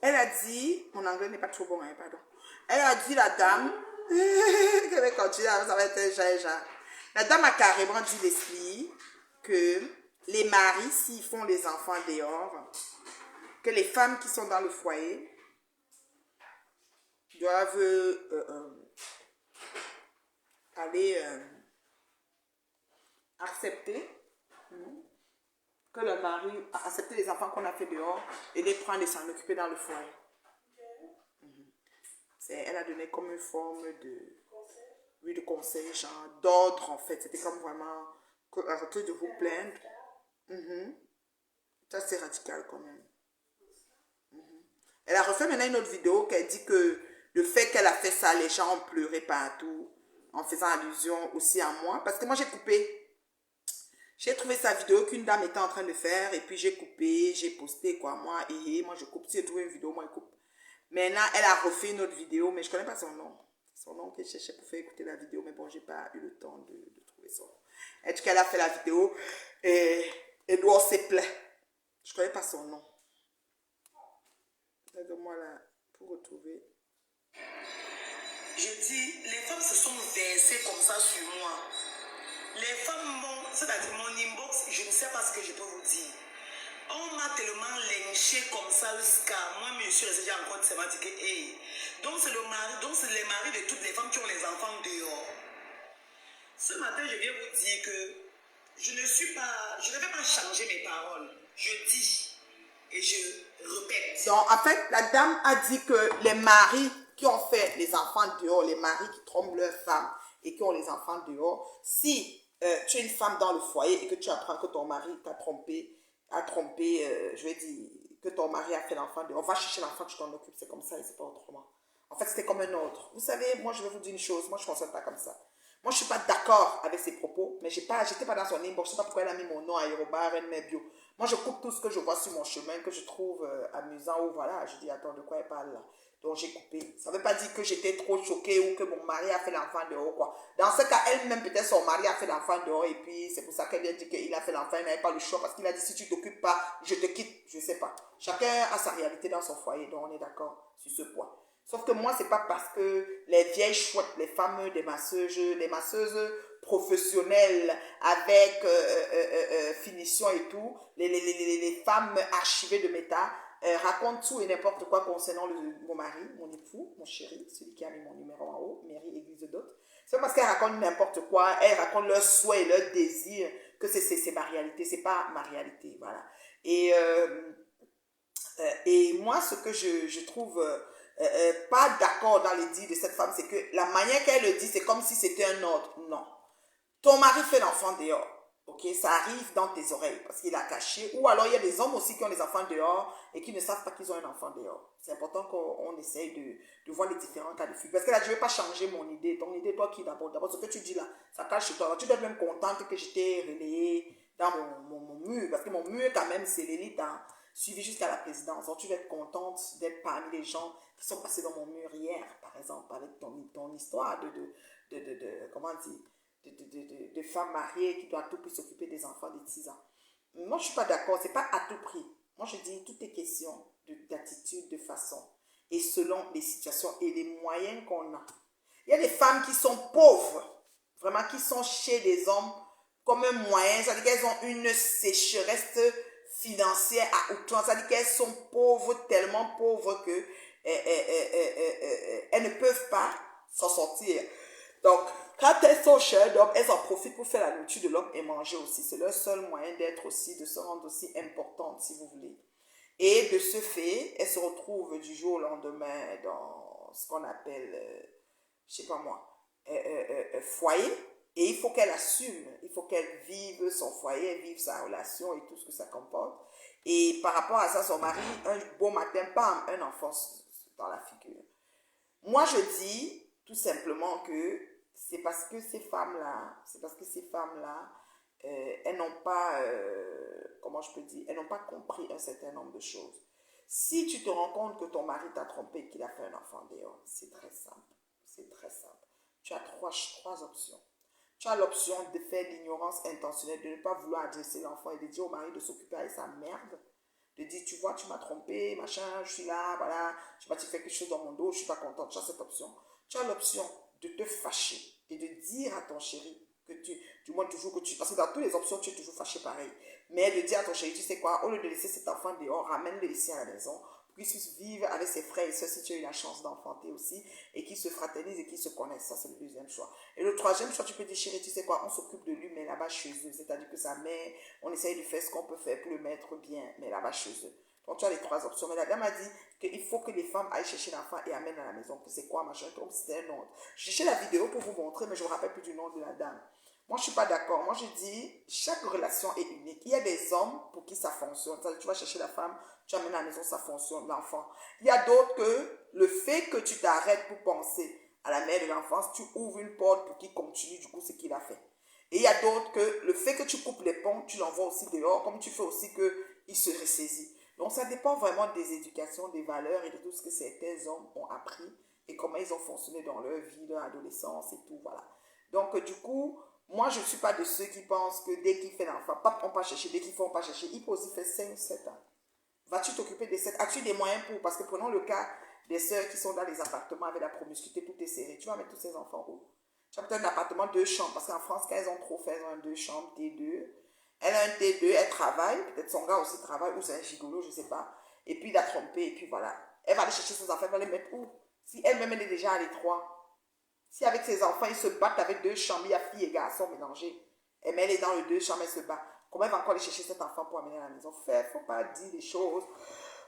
Elle a dit, mon anglais n'est pas trop bon, hein, pardon. Elle a dit, la dame, je vais continuer, ça va être déjà. La dame a carrément dit, Leslie, que les maris, s'ils font les enfants dehors, que les femmes qui sont dans le foyer doivent aller accepter que le mari accepter les enfants qu'on a fait dehors et les prendre et s'en occuper dans le foyer. Elle a donné comme une forme de, oui, de conseil, genre d'ordre en fait. C'était comme vraiment arrêtez de vous plaindre. Ça c'est radical quand même. Elle a refait maintenant une autre vidéo qui dit que le fait qu'elle a fait ça, les gens ont pleuré partout en faisant allusion aussi à moi. Parce que moi j'ai coupé. J'ai trouvé sa vidéo qu'une dame était en train de faire et puis j'ai coupé, j'ai posté quoi. Moi je coupe. Si j'ai trouvé une vidéo, moi je coupe. Maintenant, elle a refait une autre vidéo, mais je ne connais pas son nom. Son nom que je cherchais pour faire écouter la vidéo, mais bon, je n'ai pas eu le temps de trouver son nom. En tout cas, elle a fait la vidéo et Edouard s'est plaint. Je ne connais pas son nom. Aide-moi là pour retrouver. Je dis, les femmes se sont versées comme ça sur moi. Les femmes m'ont, c'est-à-dire mon inbox, je ne sais pas ce que je peux vous dire. On m'a tellement lynché comme ça jusqu'à moi, monsieur, j'ai encore de se dire que, hey. Donc c'est le mari, donc c'est les maris de toutes les femmes qui ont les enfants dehors. Ce matin, je viens vous dire que je ne vais pas changer mes paroles. Je dis et je répète. Donc en fait, la dame a dit que les maris qui ont fait les enfants dehors, les maris qui trompent leurs femmes et qui ont les enfants dehors, si tu es une femme dans le foyer et que tu apprends que ton mari t'a trompé, je vais dire, que ton mari a fait l'enfant dehors, va chercher l'enfant, tu t'en occupes, c'est comme ça et c'est pas autrement. En fait, c'était comme un ordre. Vous savez, moi, je vais vous dire une chose, moi, je ne fonctionne pas comme ça. Moi, je ne suis pas d'accord avec ses propos, mais j'étais pas dans son inbox, je ne sais pas pourquoi elle a mis mon nom à Yoruba, elle met bio. Moi, je coupe tout ce que je vois sur mon chemin, que je trouve amusant ou voilà, je dis, attends, de quoi elle parle là? Donc, j'ai coupé. Ça ne veut pas dire que j'étais trop choquée ou que mon mari a fait l'enfant dehors, quoi. Dans ce cas, elle-même, peut-être son mari a fait l'enfant dehors et puis c'est pour ça qu'elle a dit qu'il a fait l'enfant, il n'avait pas le choix parce qu'il a dit, si tu ne t'occupes pas, je te quitte, je ne sais pas. Chacun a sa réalité dans son foyer, donc on est d'accord sur ce point. Sauf que moi, ce n'est pas parce que les vieilles chouettes, les fameux des masseuses professionnels avec finition et tout, les femmes archivées de méta, racontent tout et n'importe quoi concernant mon mari, mon époux, mon chéri, celui qui a mis mon numéro en haut, Mary Église de Dot. C'est parce qu'elles racontent n'importe quoi, elles racontent leurs souhaits et leurs désirs que c'est ma réalité, c'est pas ma réalité, voilà. Et moi, ce que je trouve pas d'accord dans les dits de cette femme, c'est que la manière qu'elle le dit, c'est comme si c'était un ordre. Non. Ton mari fait l'enfant dehors. Ok, ça arrive dans tes oreilles parce qu'il a caché. Ou alors il y a des hommes aussi qui ont des enfants dehors et qui ne savent pas qu'ils ont un enfant dehors. C'est important qu'on essaye de voir les différents cas de figure. Parce que là, je ne vais pas changer mon idée. Ton idée, toi qui d'abord, ce que tu dis là, ça cache chez toi. Tu dois être même contente que je t'ai relayé dans mon mur. Parce que mon mur, quand même, c'est l'élite, hein, suivi jusqu'à la présidence. Donc, tu vas être contente d'être parmi les gens qui sont passés dans mon mur hier, par exemple, avec ton histoire comment dire, de femmes mariées qui doivent à tout prix s'occuper des enfants de 6 ans. Moi, je ne suis pas d'accord. Ce n'est pas à tout prix. Moi, je dis tout est question d'attitude, de façon. Et selon les situations et les moyens qu'on a. Il y a des femmes qui sont pauvres, vraiment, qui sont chez des hommes comme un moyen. C'est-à-dire qu'elles ont une sécheresse financière à outrance. C'est-à-dire qu'elles sont pauvres, tellement pauvres que elles ne peuvent pas s'en sortir. Donc, quand elles sont chez un homme, elles en profitent pour faire la nourriture de l'homme et manger aussi. C'est leur seul moyen d'être aussi, de se rendre aussi importante, si vous voulez. Et de ce fait, elles se retrouvent du jour au lendemain dans ce qu'on appelle, je ne sais pas moi, foyer. Et il faut qu'elle assume, il faut qu'elle vive son foyer, vive sa relation et tout ce que ça comporte. Et par rapport à ça, son mari, un beau matin, bam, un enfant dans la figure. Moi, je dis tout simplement que c'est parce que ces femmes-là, elles n'ont pas, comment je peux dire, elles n'ont pas compris un certain nombre de choses. Si tu te rends compte que ton mari t'a trompé et qu'il a fait un enfant dehors, c'est très simple. C'est très simple. Tu as trois options. Tu as l'option de faire l'ignorance intentionnelle, de ne pas vouloir adresser l'enfant et de dire au mari de s'occuper avec sa merde. De dire, tu vois, tu m'as trompé, machin, je suis là, voilà, tu m'as fait quelque chose dans mon dos, je ne suis pas contente. Tu as cette option. Tu as l'option de te fâcher et de dire à ton chéri que du moins toujours que parce que dans toutes les options, tu es toujours fâché pareil. Mais de dire à ton chéri, tu sais quoi, au lieu de laisser cet enfant dehors, ramène-le ici à la maison pour qu'il puisse vivre avec ses frères et soeurs si tu as eu la chance d'enfanter aussi et qu'ils se fraternisent et qu'ils se connaissent. Ça, c'est le deuxième choix. Et le troisième choix, tu peux dire, chéri, tu sais quoi, on s'occupe de lui, mais là-bas chez eux. C'est-à-dire que sa mère, on essaye de faire ce qu'on peut faire pour le mettre bien, mais là-bas chez eux. Donc, tu as les trois options. Mais la dame a dit qu'il faut que les femmes aillent chercher l'enfant et amènent à la maison. Que c'est quoi, machin, comme c'était un ordre. J'ai cherché la vidéo pour vous montrer, mais je ne me rappelle plus du nom de la dame. Moi, je ne suis pas d'accord. Moi, je dis, chaque relation est unique. Il y a des hommes pour qui ça fonctionne. Tu vas chercher la femme, tu amènes à la maison, ça fonctionne, l'enfant. Il y a d'autres que le fait que tu t'arrêtes pour penser à la mère de l'enfance, tu ouvres une porte pour qu'il continue du coup ce qu'il a fait. Et il y a d'autres que le fait que tu coupes les ponts, tu l'envoies aussi dehors, comme tu fais aussi qu'il se ressaisit. Donc, ça dépend vraiment des éducations, des valeurs et de tout ce que certains hommes ont appris et comment ils ont fonctionné dans leur vie, leur adolescence et tout, voilà. Donc, du coup, moi, je ne suis pas de ceux qui pensent que dès qu'il fait l'enfant, pas on pas chercher, dès qu'il faut, on pas chercher. Il peut aussi faire 5, 7 ans. Vas-tu t'occuper des 7? As-tu des moyens pour? Parce que prenons le cas des sœurs qui sont dans les appartements avec la promiscuité, tout est serré. Tu vas mettre tous ces enfants où? Tu as peut-être un appartement 2 chambres, parce qu'en France, quand elles ont trop fait, elles ont un 2 chambres, T2. Elle a un T2, elle travaille, peut-être son gars aussi travaille, ou c'est un gigolo, je ne sais pas. Et puis il a trompé, et puis voilà. Elle va aller chercher ses enfants, elle va les mettre où? Si elle-même elle est déjà à l'étroit. Si avec ses enfants, ils se battent avec 2 chambres, il y a filles et garçons mélangés. Et mais elle est dans les 2 chambres, elle se bat. Comment elle va encore aller chercher cet enfant pour amener à la maison? Il ne faut pas dire des choses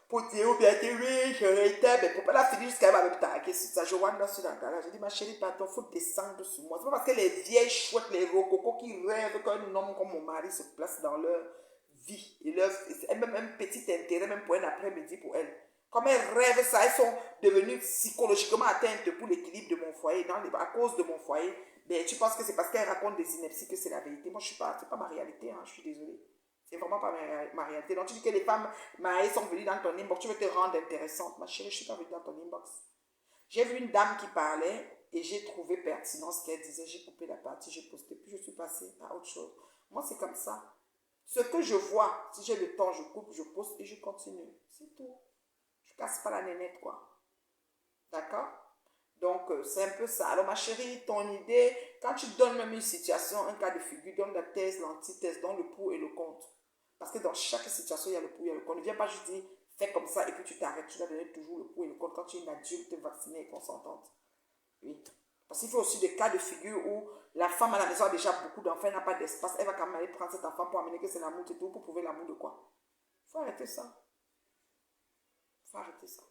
pour dire, ou bien dire, oui, je réitère, mais pour pas la finir jusqu'à elle va me taquer sur ça. Je vois dans ce là. Je dis, ma chérie, pardon, il faut descendre sur moi. C'est pas parce que les vieilles chouettes, les rococos qui rêvent qu'un homme comme mon mari se place dans leur vie. Et même un petit intérêt, même pour un après-midi pour elle. Comme elles rêvent ça, elles sont devenues psychologiquement atteintes pour l'équilibre de mon foyer, à cause de mon foyer. Mais tu penses que c'est parce qu'elles racontent des inepties que c'est la vérité. Moi, c'est pas ma réalité, hein, je suis désolée. C'est vraiment pas ma réalité. Donc, tu dis que les femmes mariées sont venues dans ton inbox, tu veux te rendre intéressante. Ma chérie, je suis pas venue dans ton inbox. J'ai vu une dame qui parlait et j'ai trouvé pertinent ce qu'elle disait. J'ai coupé la partie, j'ai posté, puis je suis passée à autre chose. Moi, c'est comme ça. Ce que je vois, si j'ai le temps, je coupe, je poste et je continue. C'est tout. Je casse pas la nénette, quoi. D'accord? Donc, c'est un peu ça. Alors, ma chérie, ton idée, quand tu donnes même une situation, un cas de figure, donne la thèse, l'antithèse, donne le pour et le contre. Parce que dans chaque situation, il y a le pour, il y a le contre. Ne viens pas juste dire, fais comme ça et puis tu t'arrêtes. Tu dois donner toujours le pour et le contre quand tu es une adulte vaccinée et consentante. Oui. Parce qu'il faut aussi des cas de figure où la femme à la maison a déjà beaucoup d'enfants, elle n'a pas d'espace. Elle va quand même aller prendre cet enfant pour amener que c'est l'amour et tout, pour prouver l'amour de quoi. Il faut arrêter ça. Il faut arrêter ça.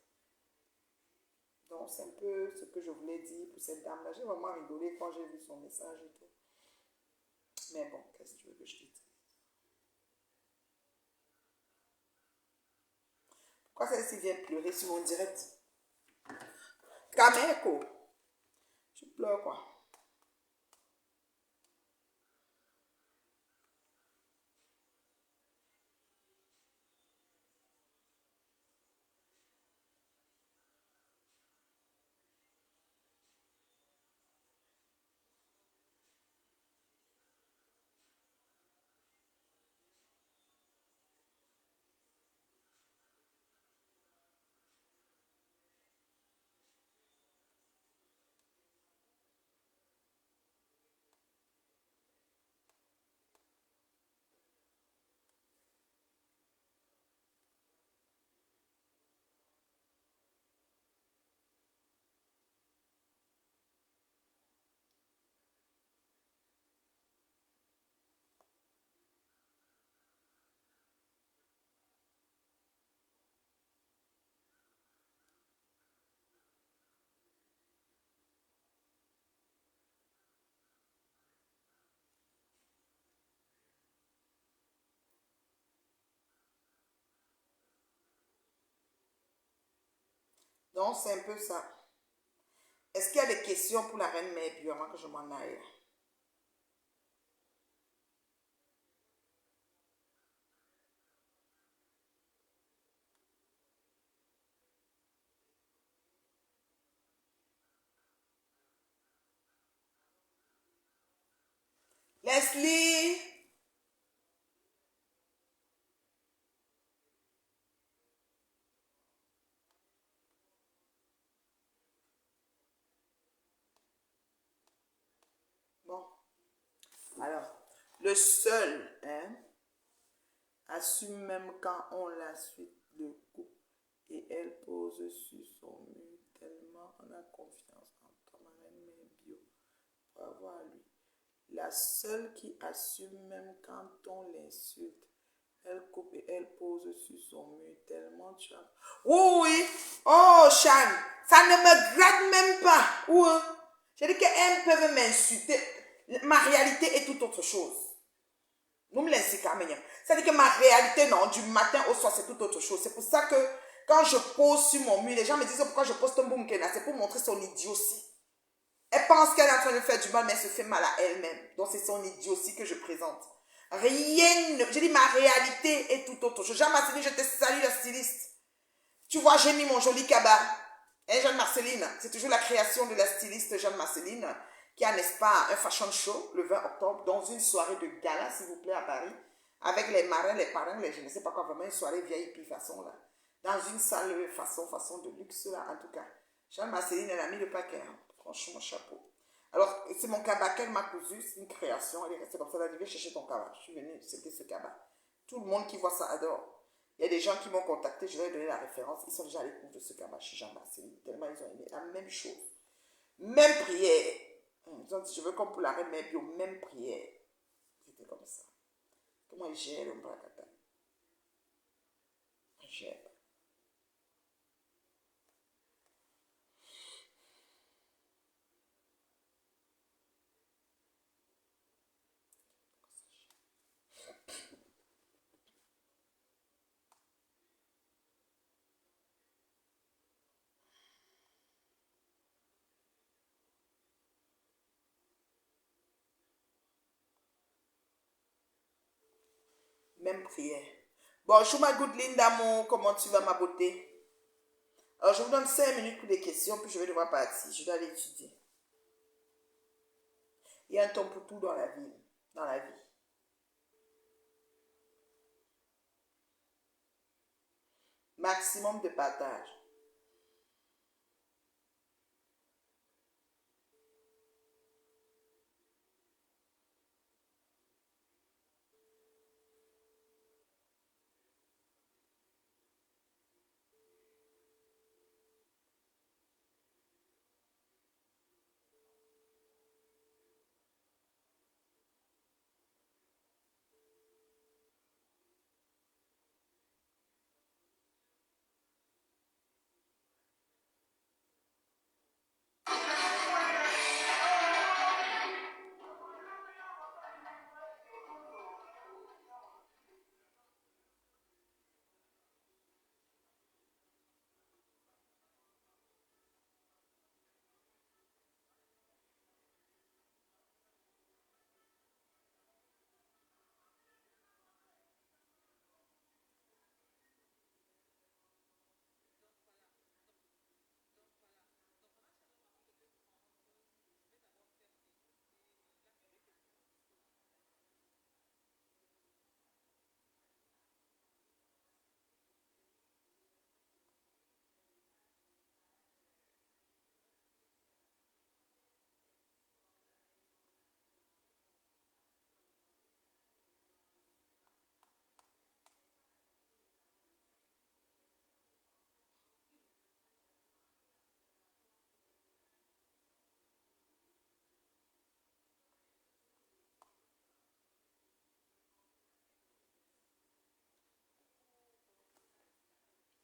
Donc, c'est un peu ce que je voulais dire pour cette dame-là. J'ai vraiment rigolé quand j'ai vu son message et tout. Mais bon, qu'est-ce que tu veux que je te dise? Pourquoi celle-ci vient pleurer sur mon direct? Kameko, tu pleures quoi? Donc, c'est un peu ça. Est-ce qu'il y a des questions pour la reine mère puis avant que je m'en aille? Leslie! Bon, alors, le seul, hein, assume même quand on la suite le coup et elle pose sur son mur tellement on a confiance en toi, ma reine mère bio. Bravo à lui. La seule qui assume même quand on l'insulte. Elle coupe et elle pose sur son mur tellement tu as... Oui, oui. Oh, Chan, ça ne me gratte même pas. Oui. J'ai dit qu'elles peuvent m'insulter. Ma réalité est tout autre chose. Nous me laissez quand même. C'est-à-dire que ma réalité, non, du matin au soir, c'est tout autre chose. C'est pour ça que quand je pose sur mon mur, les gens me disent pourquoi je poste un boom Kena. C'est pour montrer son idiotie. Elle pense qu'elle est en train de faire du mal, mais elle se fait mal à elle-même. Donc c'est son idiotie que je présente. Rien ne... Je dis ma réalité est tout autre chose. Jean-Marceline, je te salue la styliste. Tu vois, j'ai mis mon joli cabas. Hein, Jeanne-Marceline, c'est toujours la création de la styliste Jeanne-Marceline qui a, n'est-ce pas, un fashion show le 20 octobre dans une soirée de gala, s'il vous plaît, à Paris, avec les marins, les parrains, les, je ne sais pas quoi, vraiment une soirée VIP façon là. Dans une salle façon de luxe là, en tout cas. Jeanne-Marceline, elle a mis le paquet, hein. Franchement, chapeau. Alors, c'est mon cabas qu'elle m'a cousu, c'est une création, elle est restée comme ça, elle a dit, viens chercher ton cabas. Je suis venue, c'était ce cabas. Tout le monde qui voit ça adore. Il y a des gens qui m'ont contacté, je leur ai donné la référence, ils sont déjà à l'écoute de ce cabas chez Jean-Marceline, tellement ils ont aimé la même chose. Même prière. Ils ont dit, je veux comme pour la reine mère bio, même prière. C'était comme ça. Comment il gère le brakata? Il gère. Même prière. Bonjour ma good Linda, mon, comment tu vas ma beauté? Alors je vous donne 5 minutes pour des questions, puis je vais devoir partir. Je dois aller étudier. Il y a un temps pour tout dans la vie. Dans la vie. Maximum de partage.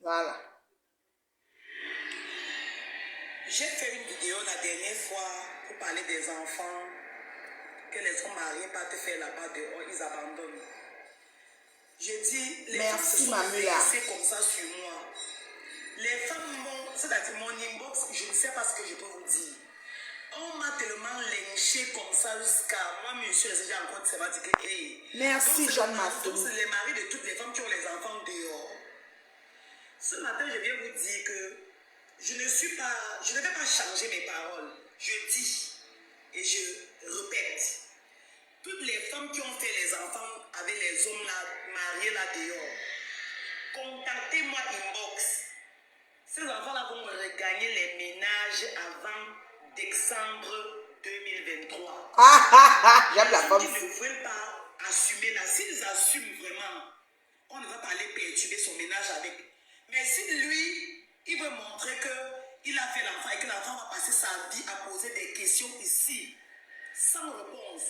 Voilà. J'ai fait une vidéo la dernière fois pour parler des enfants que les hommes mariés partent faire là-bas dehors, ils abandonnent. Je dis, les femmes se sont versées comme ça sur moi. Les femmes m'ont, c'est-à-dire mon inbox, je ne sais pas ce que je peux vous dire. On m'a tellement lynché comme ça jusqu'à moi, monsieur, j'ai encore de savoir dire que, hey. Merci, Jeanne Masson. Donc, c'est les maris de toutes les femmes qui ont les enfants dehors. Ce matin, je viens vous dire que je ne vais pas changer mes paroles. Je dis et je répète. Toutes les femmes qui ont fait les enfants avec les hommes là, mariés là dehors, contactez-moi inbox. Ces enfants-là vont regagner les ménages avant décembre 2023. J'aime la femme. Ils ne veulent pas assumer là. S'ils assument vraiment, on ne va pas aller perturber son ménage avec. Mais si lui, il veut montrer qu'il a fait l'enfant et que l'enfant va passer sa vie à poser des questions ici, sans réponse,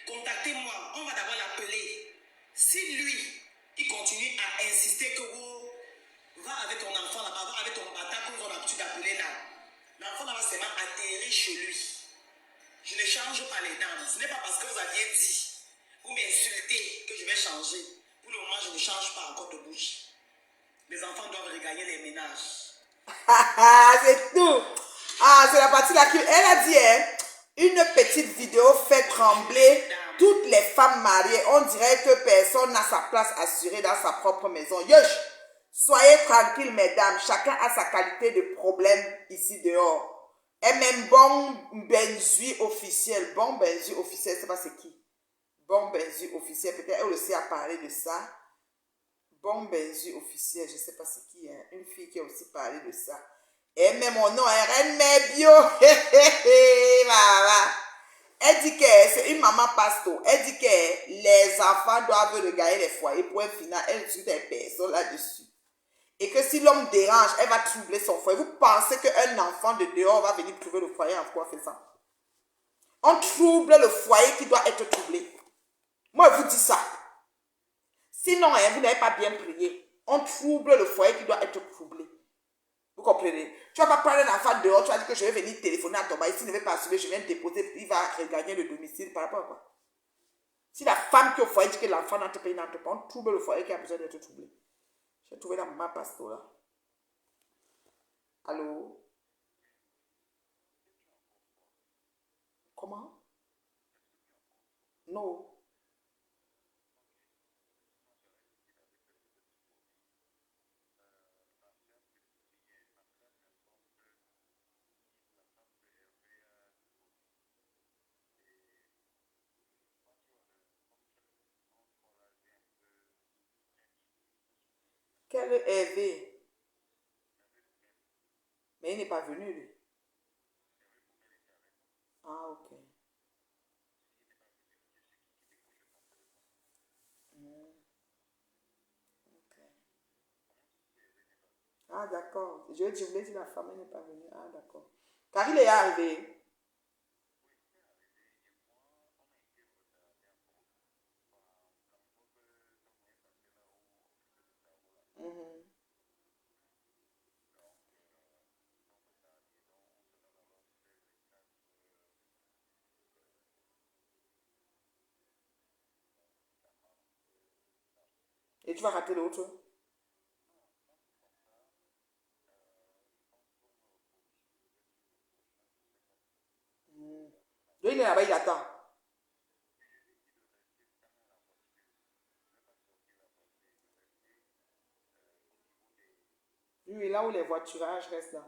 contactez-moi. On va d'abord l'appeler. Si lui, il continue à insister que vous va avec ton enfant là-bas, va avec ton bâtard que vous avez l'habitude d'appeler là, l'enfant là va seulement atterrir chez lui. Je ne change pas les dames. Ce n'est pas parce que vous aviez dit, vous m'insultez que je vais changer. Pour le moment, je ne change pas encore de bouche. Les enfants doivent regagner les ménages. C'est tout. C'est la partie là elle a dit, hein, une petite vidéo fait trembler toutes les femmes mariées. On dirait que personne n'a sa place assurée dans sa propre maison. Yosh, soyez tranquilles, mesdames. Chacun a sa qualité de problème ici dehors. Et même Bon Benzi officiel. Bon Benzi officiel, je ne sais pas c'est qui. Bon Benzi officiel, peut-être elle aussi a parlé de ça. Bon Benzi officiel, je ne sais pas c'est qui, hein. Une fille qui a aussi parlé de ça. Et même mon nom est Reine Mebio. Elle dit que c'est une maman pasto. Elle dit que les enfants doivent regarder les foyers pour un final. Elle dit des personnes là-dessus. Et que si l'homme dérange, elle va troubler son foyer. Vous pensez qu'un enfant de dehors va venir trouver le foyer en quoi faisant? On trouble le foyer qui doit être troublé. Moi, je vous dis ça. Sinon, hein, vous n'avez pas bien prié. On trouble le foyer qui doit être troublé. Vous comprenez? Tu ne vas pas prendre un enfant dehors, tu vas dire que je vais venir téléphoner à ton mari. S'il ne veut pas assumer, je viens te déposer, il va regagner le domicile par rapport à quoi? Si la femme qui est au foyer dit que l'enfant n'entre pas, il n'entre pas, on trouble le foyer qui a besoin d'être troublé. J'ai trouvé la maman pasto là. Allô? Comment? Non. Quel Hervé? Mais il n'est pas venu, lui. Ah, ok. Ok. Ah, d'accord. Je voulais dire la femme n'est pas venue. Ah, d'accord. Car il est arrivé. Mhm. Et tu vas rater l'autre. Mhm. Donc, il est là-bas, il attend. Lui, là où les voiturages restent là.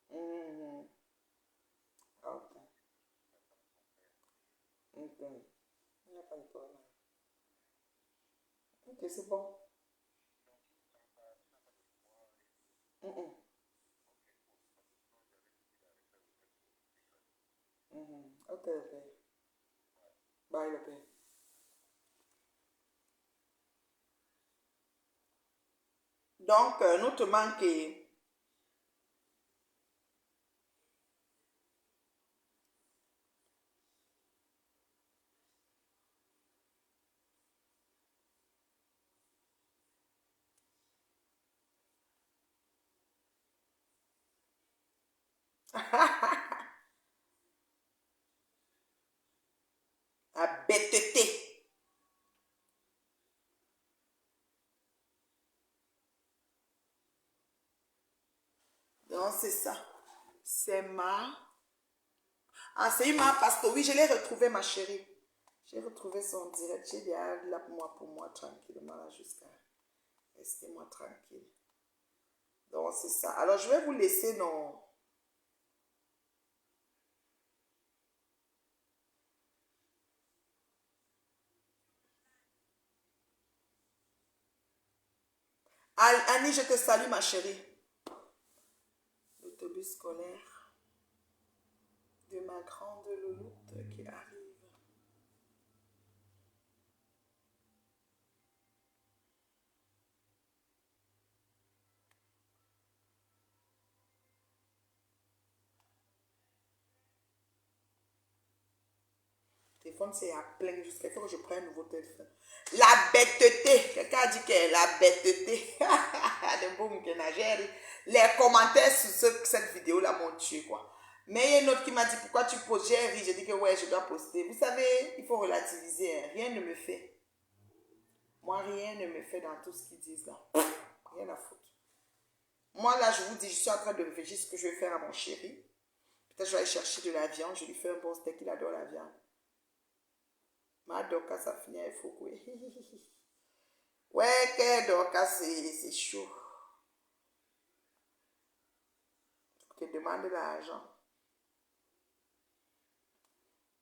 Mhm. Ok. Ok. Il n'y a pas de problème. Ok, c'est bon. Mhm. Mhm. Ok, ok. Bye, le père. Donc, nous te manquons. La bêteté. Donc, c'est ça. C'est ma... Ah, c'est une marque parce que oui, je l'ai retrouvé, ma chérie. J'ai retrouvé son direct. J'ai dit, ah, là, pour moi, tranquillement, là, jusqu'à... Restez-moi tranquille. Donc, c'est ça. Alors, je vais vous laisser, non... Annie, je te salue, ma chérie. L'autobus scolaire de ma grande louloute qui arrive. Le téléphone, c'est à plein jusqu'à ce que je prenne un nouveau téléphone. La bêteté. Quelqu'un a dit que la bêteté. De boum, les commentaires sur cette vidéo-là m'ont tué, quoi. Mais il y a une autre qui m'a dit, pourquoi tu poses? J'ai ri, j'ai dit que ouais, je dois poster. Vous savez, il faut relativiser. Hein. Rien ne me fait. Moi, rien ne me fait dans tout ce qu'ils disent là. Rien à foutre. Moi, là, je vous dis, je suis en train de réfléchir ce que je vais faire à mon chéri. Peut-être je vais aller chercher de la viande. Je lui fais un bon steak, il adore la viande. Ma doka, ça finit à Foucault. Ouais, que doka, c'est chaud. Tu te demandes de l'argent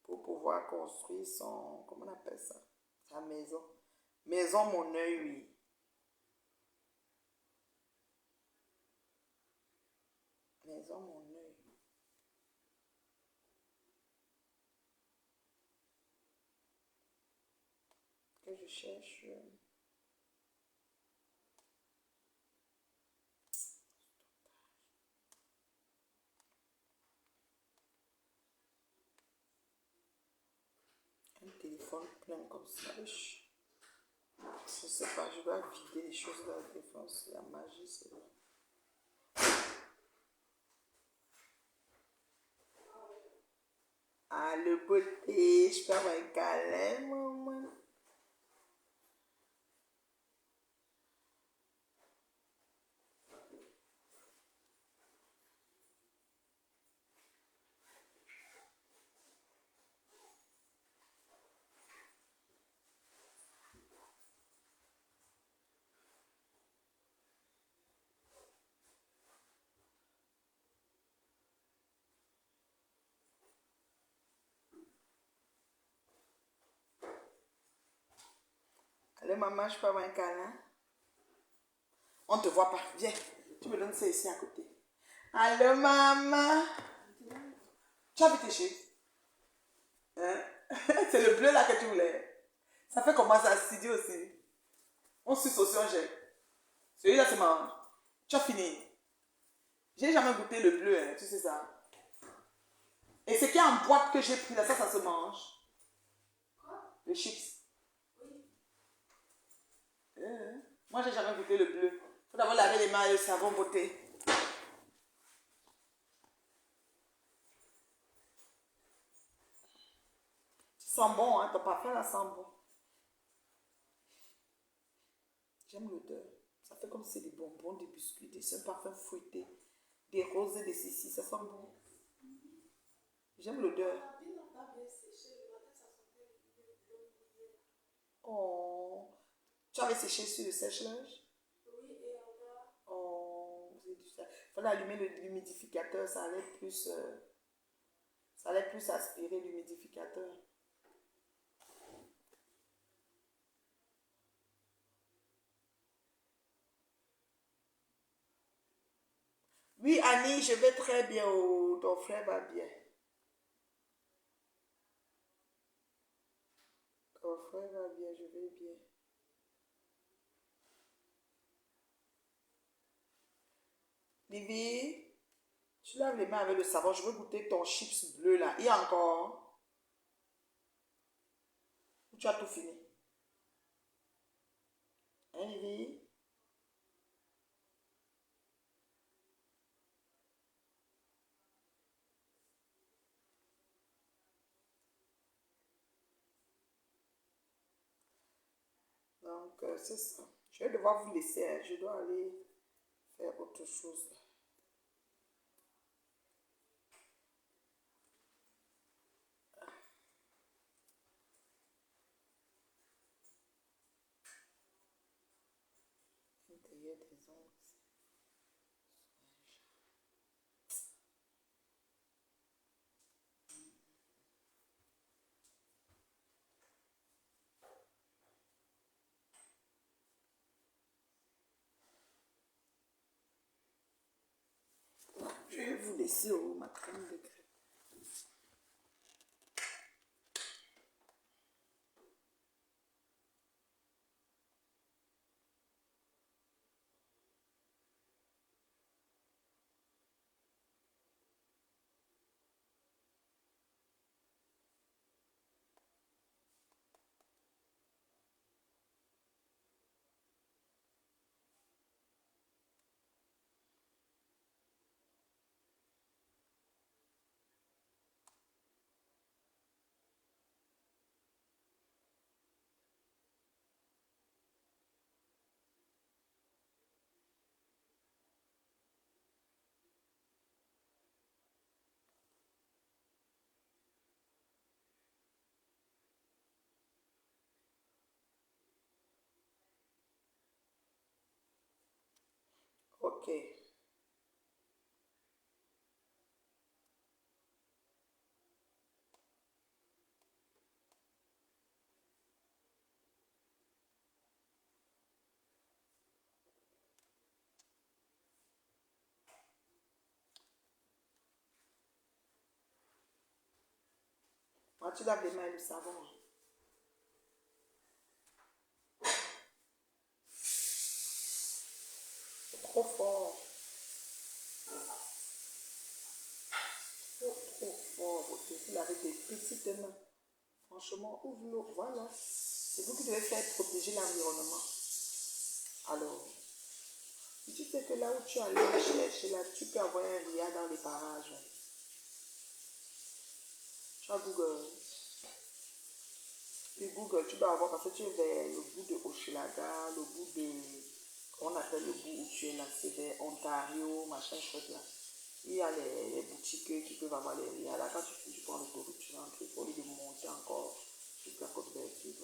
pour pouvoir construire son, comment on appelle ça? Sa maison. Maison, mon œil, oui. Maison, mon œil. Que je cherche. Un téléphone plein comme ça. Je sais pas, je dois vider les choses dans le téléphone. C'est la magie, c'est vrai. Ah, le beauté, je peux avoir un câlin, maman. Allez, maman, je peux avoir un câlin. On ne te voit pas. Viens, tu me donnes ça ici à côté. Allô, maman. Tu as vu tes chiffres? Hein? C'est le bleu là que tu voulais. Ça fait comment ça, Sidi aussi? On suce aussi, on jette. Celui-là, c'est marrant. Tu as fini. J'ai jamais goûté le bleu, hein, tu sais ça. Et ce qui est en boîte que j'ai pris là, ça se mange. Le chips. Moi, j'ai jamais goûté le bleu. Il faut d'abord laver les mains et le savon beauté. Tu sens bon, hein, ton parfum là sent bon. J'aime l'odeur. Ça fait comme si c'est des bonbons, des biscuits, c'est un parfum fouetté, des roses et des ceci, ça sent bon. J'aime l'odeur. Oh, tu avais séché sur le sèche-linge? Oh, c'est du ça. Il fallait allumer l'humidificateur, ça allait plus aspirer l'humidificateur. Oui, Annie, je vais très bien. Oh, ton frère va bien. Ton frère va bien, je vais bien. Vivi, tu laves les mains avec le savon. Je veux goûter ton chips bleu là. Et encore. Tu as tout fini. Hein, Vivi? Donc, c'est ça. Je vais devoir vous laisser. Hein. Je dois aller faire autre chose. Intérieur des ongles. Je vais vous laisser ma crème de crème. Ok. Moi, tu laves les mains avec le savon. C'est trop fort. Trop fort. Vous lavez des petites mains. Franchement, ouvre-le. Voilà. C'est vous qui devez faire protéger l'environnement. Alors, si tu sais que là où tu allais chercher, là, tu peux avoir un ria dans les parages. Tu as Google. Puis Google, tu dois avoir parce que tu es vers le bout de Hochelaga, le bout de. Comment on appelle le bout où tu es là? C'est vers Ontario, machin chouette là. Il y a les boutiques qui peuvent avoir les rias. Là, quand tu finis, tu prends l'autoroute, tu rentres pour lui de monter encore jusqu'à Côte-Vertu.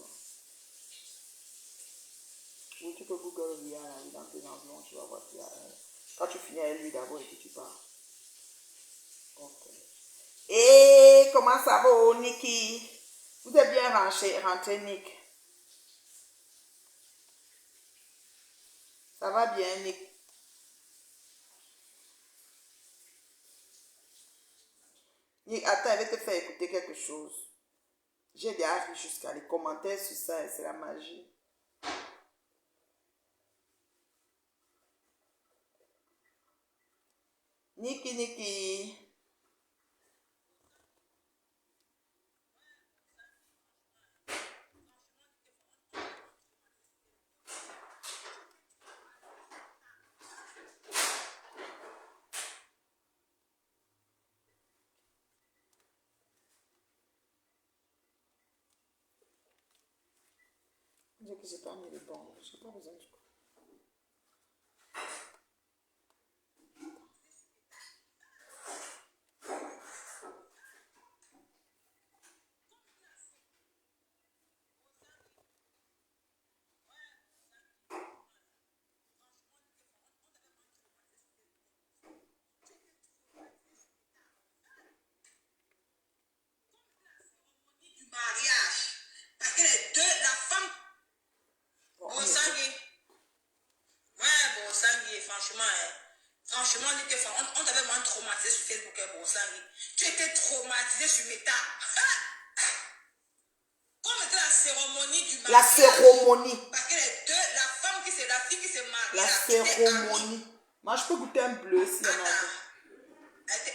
Oui, tu peux Google ria là, dans tes environs, tu vas voir qu'il y a un. Quand tu finis avec lui d'abord et puis tu pars. Ok. Et comment ça va, Niki? Vous êtes bien rentré, Nick? Ça va bien, Nick? Nick, attends, je vais te faire écouter quelque chose. J'ai déjà ri jusqu'à les commentaires sur ça, c'est la magie. Niki. Je dis que j'ai pas mis le bon, je n'ai pas besoin du coup. Du mariage. Parce que les deux, la femme. Bon, Bon sanguin. Ouais, bon sanguin, franchement. Franchement, on t'avait vraiment traumatisé sur Facebook, bon sanguin. Tu étais traumatisé sur Meta. Comme était la cérémonie du mariage. La cérémonie. Parce que les deux, la femme qui s'est, la fille qui s'est mariée. La cérémonie. Moi, je peux goûter un bleu s'il y en a.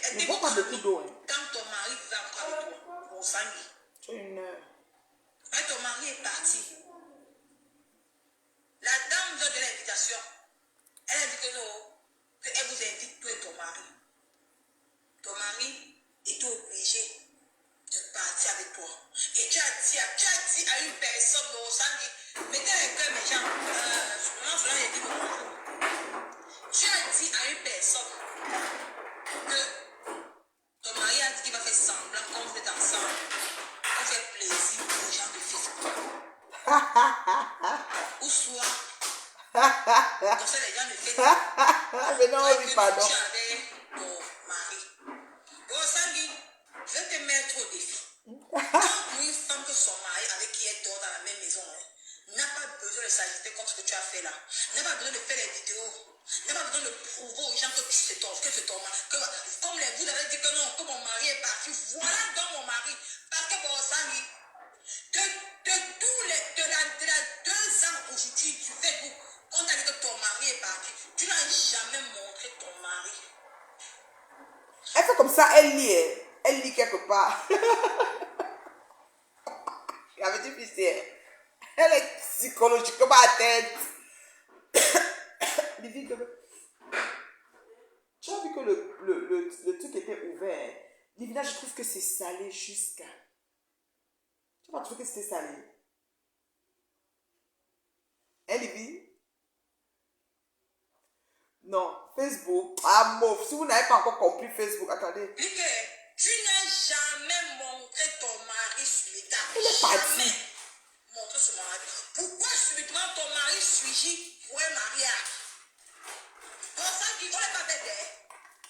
Elle ne bois pas beaucoup d'eau. Hein. Quand ton mari vivait encore avec toi, bon sanguin. Tu as une heure. Quand ton mari est parti, la dame donne de l'invitation. Elle a dit que non, qu'elle vous invite toi et ton mari. Ton mari était obligé de partir avec toi. Et tu as dit à une personne, bon sanguin, mettez les cœurs, mais Mais non, oui, pardon. Avec ton mari. Bon, Sangui, je vais te mettre au défi. Quand une femme que son mari avec qui elle dort dans la même maison n'a pas besoin de s'agiter comme ce que tu as fait là, n'a pas besoin de faire les vidéos, n'a pas besoin de prouver aux gens que c'est ton mari. Comme vous avez dit que non, que mon mari est parti, voilà donc mon mari. Parce que bon, Sangui, de la 2 ans aujourd'hui sur Facebook, on t'a dit que ton mari est parti, tu n'as jamais montré ton mari. Elle fait comme ça, elle lit. Elle lit quelque part. Il avait dit, elle est psychologiquement atteinte. Tu as vu que le truc était ouvert. Livina, je trouve que c'est salé jusqu'à. Tu n'as pas trouvé que c'était salé? Hein, Livy? Non, Facebook. Ah, mof, si vous n'avez pas encore compris Facebook, attendez. Tu n'as jamais montré ton mari subitement. Il est parti. Jamais montré son mari. Pourquoi subitement ton mari suit pour un mariage? Bon, ça dit, on n'est pas bête.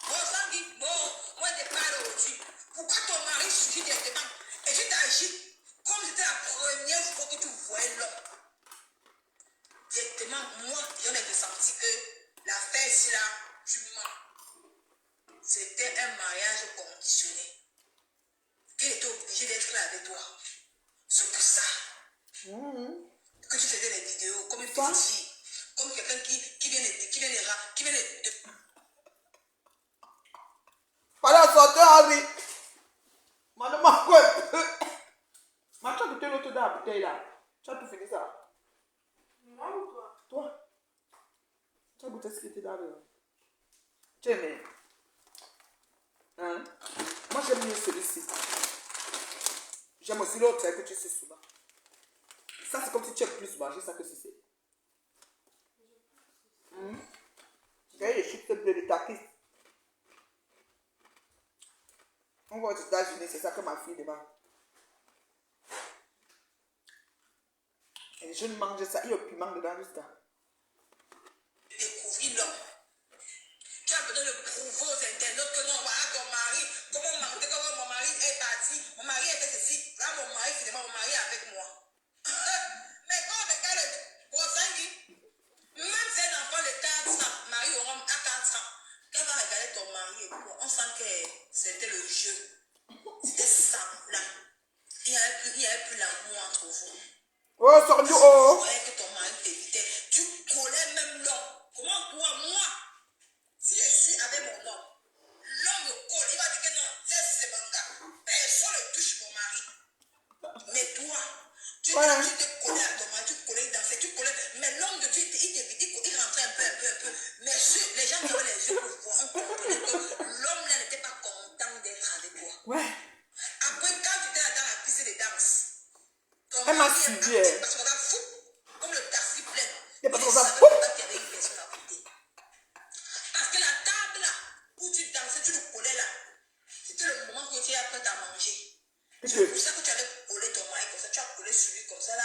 Bon, ça dit, bon, moi je parle aujourd'hui. Pourquoi ton mari suit directement? Et tu t'agis comme c'était la première fois que tu voyais l'homme. Directement, moi, j'en ai senti que l'affaire ici là, tu mens. C'était un mariage conditionné. Qu'il était obligé d'être là avec toi. C'est pour ça que tu faisais les vidéos comme une petite fille. Comme quelqu'un qui vient de... Voilà, sortez, Henri. Madame, quoi un peu. Mais tu as goûté l'autre dans la bouteille là. Tu as tout fini ça. Moi ou toi? Toi. Tu as goûté ce qui était dans le... Tu aimais? Hein? Moi, j'aime mieux celui-ci. J'aime aussi l'autre que tu sais souvent. Ça, c'est comme si tu aimes plus manger ça que si c'est. Tu as les chips bleus de takis. On va aux États-Unis, c'est ça que ma fille demande. Et je ne mange ça, il y a le piment dedans juste là. Découvrir l'homme. Tu as besoin de prouver aux internautes que non, voilà ton mari, comment mon mari est parti, mon mari a fait ceci, là mon mari, finalement mon mari est avec moi. Mais quand on regarde le Brosangui, même si un enfant de 4 ans, Marie aura à 4 ans, quand on va regarder ton mari et tout, on sent que c'était le jeu. C'était semblant. Il n'y avait plus l'amour entre vous. Oh, sors-nous, oh! Tu voyais que ton mari t'évitait. Tu collais même l'homme. Comment toi, moi, si je suis avec mon homme, l'homme me colle, il va dire que non, c'est mon gars. Personne ne touche mon mari. Mais toi, tu te collais à ton mari, tu te collais danser, tu collais. Mais l'homme de Dieu, il t'évitait, il rentrait un peu. Mais les gens qui avaient les yeux pour voir, on comprenait que l'homme là n'était pas content d'être avec toi. Ouais. Après, quand tu étais dans la piste de danse, Elle m'a suivi. parce qu'on a fou, comme le taxi plein. Et parce Il qu'on a savait fou. pas qu'il y avait une personne à côté. Parce que la table là, où tu dansais, tu le collais là, c'était le moment que tu es prêt à manger. C'est pour ça que tu allais coller ton mari comme ça, tu as collé sur lui comme ça là,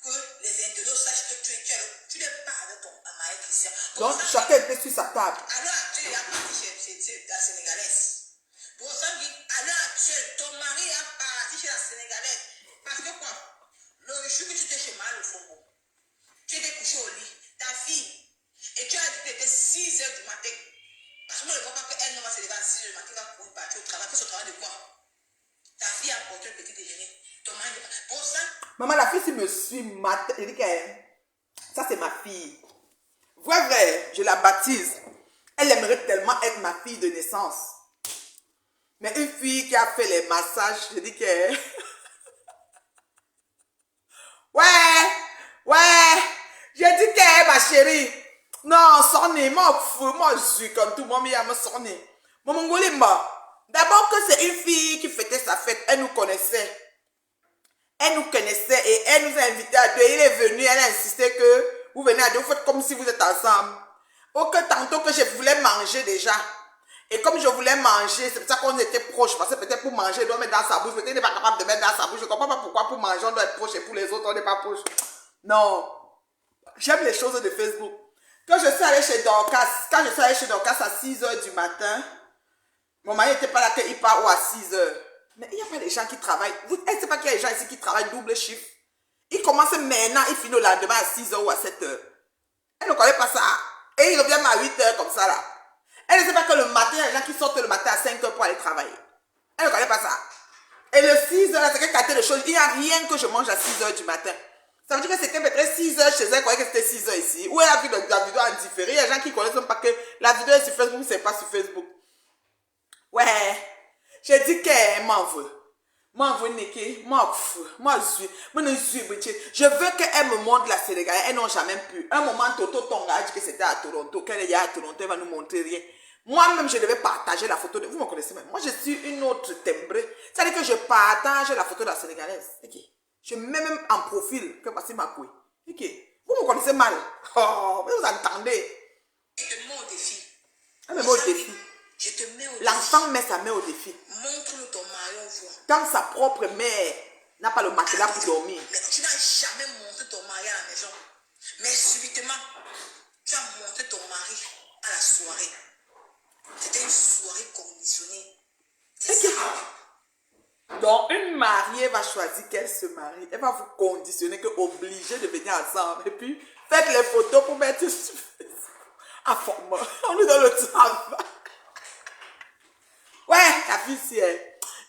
pour que les internautes sachent que tu n'es pas avec ton mari Christian. Donc, chacun était sur sa table. Alors, tu es parti chez la Sénégalaise. Bon, ça dit, à l'heure actuelle, ton mari a parti chez la Sénégalaise. Parce que quoi? Le jour que tu étais chez Mal au Faubourg, tu étais couché au lit, ta fille, et tu as dit que c'était 6 h du matin. Parce que moi, je ne vois pas qu'elle ne va se lever à 6 h du matin, va courir partir au travail. C'est au travail de quoi? Ta fille a apporté le petit déjeuner. Ton mari n'est pas. Pour ça. Maman, la fille, si me suit, je dis qu'elle. Ça, c'est ma fille. Vrai, je la baptise. Elle aimerait tellement être ma fille de naissance. Mais une fille qui a fait les massages, je dis que... Ouais, j'ai dit que ma chérie. Non, sonné, moi, fou, moi, je suis comme tout le monde, mais il me sonné. Mon mongolima, d'abord que c'est une fille qui fêtait sa fête, elle nous connaissait. Elle nous connaissait et elle nous a invités à deux. Il est venu, elle a insisté que vous venez à deux, vous faites comme si vous êtes ensemble. Aucun tantôt que je voulais manger déjà. Et comme je voulais manger, c'est pour ça qu'on était proches. Parce que peut-être pour manger, on doit mettre dans sa bouche. Peut-être qu'il n'est pas capable de mettre dans sa bouche. Je ne comprends pas pourquoi pour manger, on doit être proche et pour les autres, on n'est pas proche. Non. J'aime les choses de Facebook. Quand je suis allée chez Dorcas, à 6h du matin, mon mari n'était pas là qu'il part ou à 6h. Mais il n'y a pas des gens qui travaillent. Vous ne savez pas qu'il y a des gens ici qui travaillent double chiffre. Ils commencent maintenant, ils finissent le lendemain à 6h ou à 7h. Elle ne connaît pas ça. Et ils reviennent à 8h comme ça là. Elle ne sait pas que le matin, il y a des gens qui sortent le matin à 5h pour aller travailler. Elle ne connaît pas ça. Et le 6h là, c'est quelle qualité de choses. Il n'y a rien que je mange à 6h du matin. Ça veut dire que c'était peut-être 6h chez elle, elle croyait que c'était 6h ici. Où elle a vu la vidéo en différé. Il y a des gens qui ne connaissent même pas que la vidéo est sur Facebook, c'est pas sur Facebook. Ouais, j'ai dit qu'elle m'en veut. M'en veut, Niki. Je veux qu'elle me montre la Sénégal. Elles n'ont jamais pu. Un moment, Toto Tonga a dit que c'était à Toronto. Qu'elle est à Toronto, elle va nous montrer rien. Moi-même, je devais partager la photo de... Vous me connaissez même. Moi, je suis une autre timbrée. C'est-à-dire que je partage la photo de la Sénégalaise. Okay. Je mets même en profil que passer ma couille. Okay. Vous me connaissez mal. Oh, vous entendez. Je te mets au défi. Elle me met au défi. Je te mets au défi. L'enfant met sa main au défi. Montre-le ton mari, on voit. Quand sa propre mère n'a pas le matelas pour dormir. Mais tu n'as jamais montré ton mari à la maison. Mais subitement, tu as montré ton mari à la soirée. C'était une soirée conditionnée. C'est ça. Donc, une mariée va choisir qu'elle se marie. Elle va vous conditionner que obligé de venir ensemble. Et puis, faites les photos pour mettre sur Facebook. À forme. On lui donne le travail. Ouais, la fille, si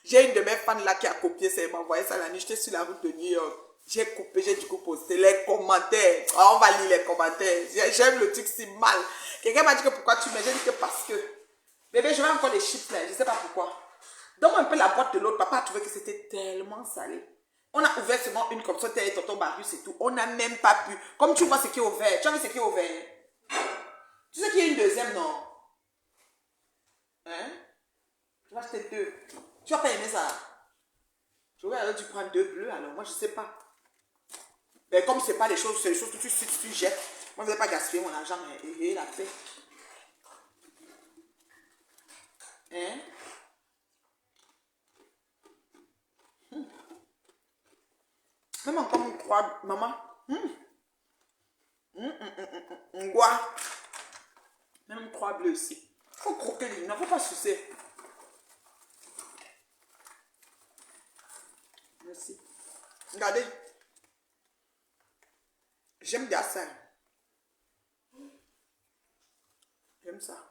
j'ai une de mes fans là qui a copié ça. Elle m'a envoyé ça la nuit. J'étais sur la route de New York. J'ai coupé, j'ai du coup posté les commentaires. Oh, on va lire les commentaires. J'aime le truc si mal. Quelqu'un m'a dit que pourquoi tu mets. J'ai dit que parce que. Bébé, je vais encore les chips là. Je ne sais pas pourquoi. Donne-moi un peu la boîte de l'autre. Papa a trouvé que c'était tellement salé. On a ouvert seulement une comme ça. T'es tonton Marius et tout. On n'a même pas pu. Comme tu vois ce qui est ouvert. Tu as vu ce qui est ouvert? Tu sais qu'il y a une deuxième, non? Hein? Tu vas acheter 2. Tu vas pas aimer ça? J'aurais alors dû prendre 2 bleus. Alors, moi, je sais pas. Mais comme c'est pas des choses, c'est des choses que tu jettes. Moi, je ne vais pas gaspiller mon argent. Et la paix. Hein? Même encore on croit, maman. Quoi? Même 3 bleus ici. Il faut croquer, il ne faut pas sucer. Merci. Regardez. J'aime bien ça. J'aime ça.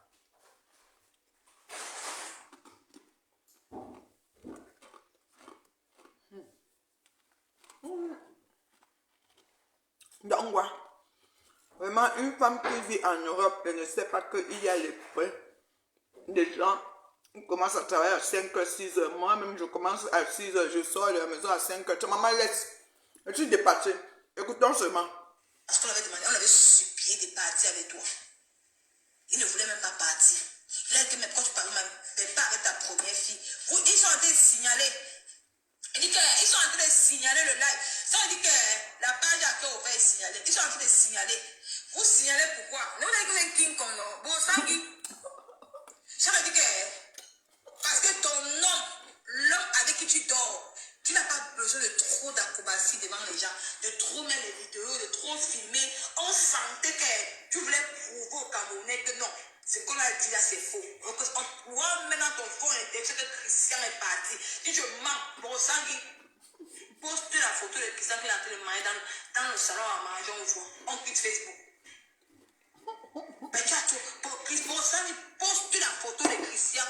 Donc, voilà. Vraiment, une femme qui vit en Europe, elle ne sait pas qu'il y a les frais. Des gens qui commencent à travailler à 5h, 6h. Moi-même, je commence à 6h, je sors de la maison à 5h. Ta maman laisse. Je suis dépassée. Écoutons seulement. Parce qu'on avait demandé, on avait supplié de partir avec toi. Il ne voulait même pas partir. Il a dit, mais pourquoi tu parles même? Mais pas avec ta première fille. Ils sont en train de signaler. Il dit qu'ils sont en train de signaler le live. Ça veut dire que la page a été ouverte et signalée. Ils sont en train de signaler. Vous signalez pourquoi? Nous, on a dit que vous êtes King Kong. Bon, ça veut dire que parce que ton homme, l'homme avec qui tu dors, tu n'as pas besoin de trop d'acrobatie devant les gens, de trop mettre les vidéos, de trop filmer. On sentait que tu voulais prouver au Camerounais que non. Ce qu'on a dit là, c'est faux. Donc, on voit maintenant ton fond intérieur que Christian est parti. Si je mens, bon sang, poste la photo de Christian qui est en train de manger dans le salon à manger, on voit. On quitte Facebook. Mais tu as tout. Bon sang, poste la photo de Christian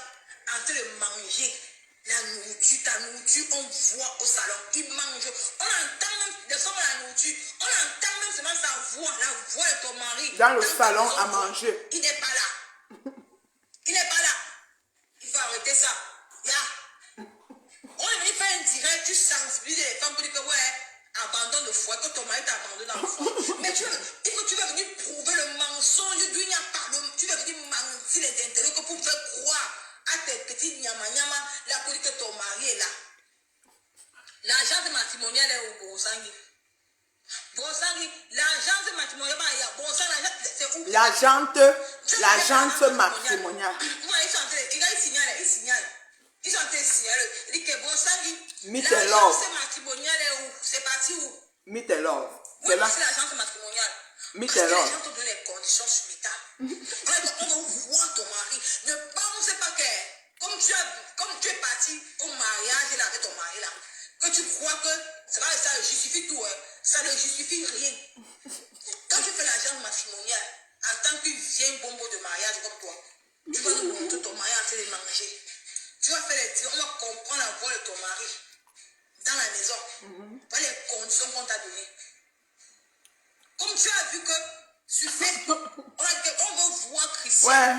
en train de manger. La nourriture, ta nourriture, on voit au salon. Il mange. On entend même de son la nourriture. On entend même seulement sa voix, la voix de ton mari. Dans le salon à manger. Il n'est pas là. Il n'est pas là. Il faut arrêter ça. On est venu faire un direct, tu sensibilises les femmes pour dire que ouais, abandonne le foie, que ton mari t'a abandonné dans le foie. Mais tu vas venir prouver le mensonge d'où il n'y a pas de... Tu vas venir mentir les intérêts que pour faire croire à tes petits nyama là pour dire que ton mari est là. L'agence matrimoniale est au Bonsangui. Bonsangui, l'agence matrimoniale, il y a Bonsangui, c'est où? L'agence matrimoniale. Moi, il signale. Ils sont en train de signaler. Il dit que Bonsangui, Meet and love. l'agence matrimoniale est où? C'est parti où? Meet and love. Oui, c'est l'agence matrimoniale. Parce que les gens te donnent les conditions sur l'état. On va voir ton mari. Ne pense pas que, comme tu es parti au mariage là, avec ton mari là, que tu crois que ça justifie tout. Hein. Ça ne justifie rien. Quand tu fais l'argent matrimonial, en tant que vieille bombo de mariage comme toi, tu vas nous montrer ton mari en train de manger. Tu vas faire les on va comprendre la voix de ton mari dans la maison. Pas les conditions qu'on t'a données. Comme tu as vu que sur Facebook, on veut voir Christian. Ouais.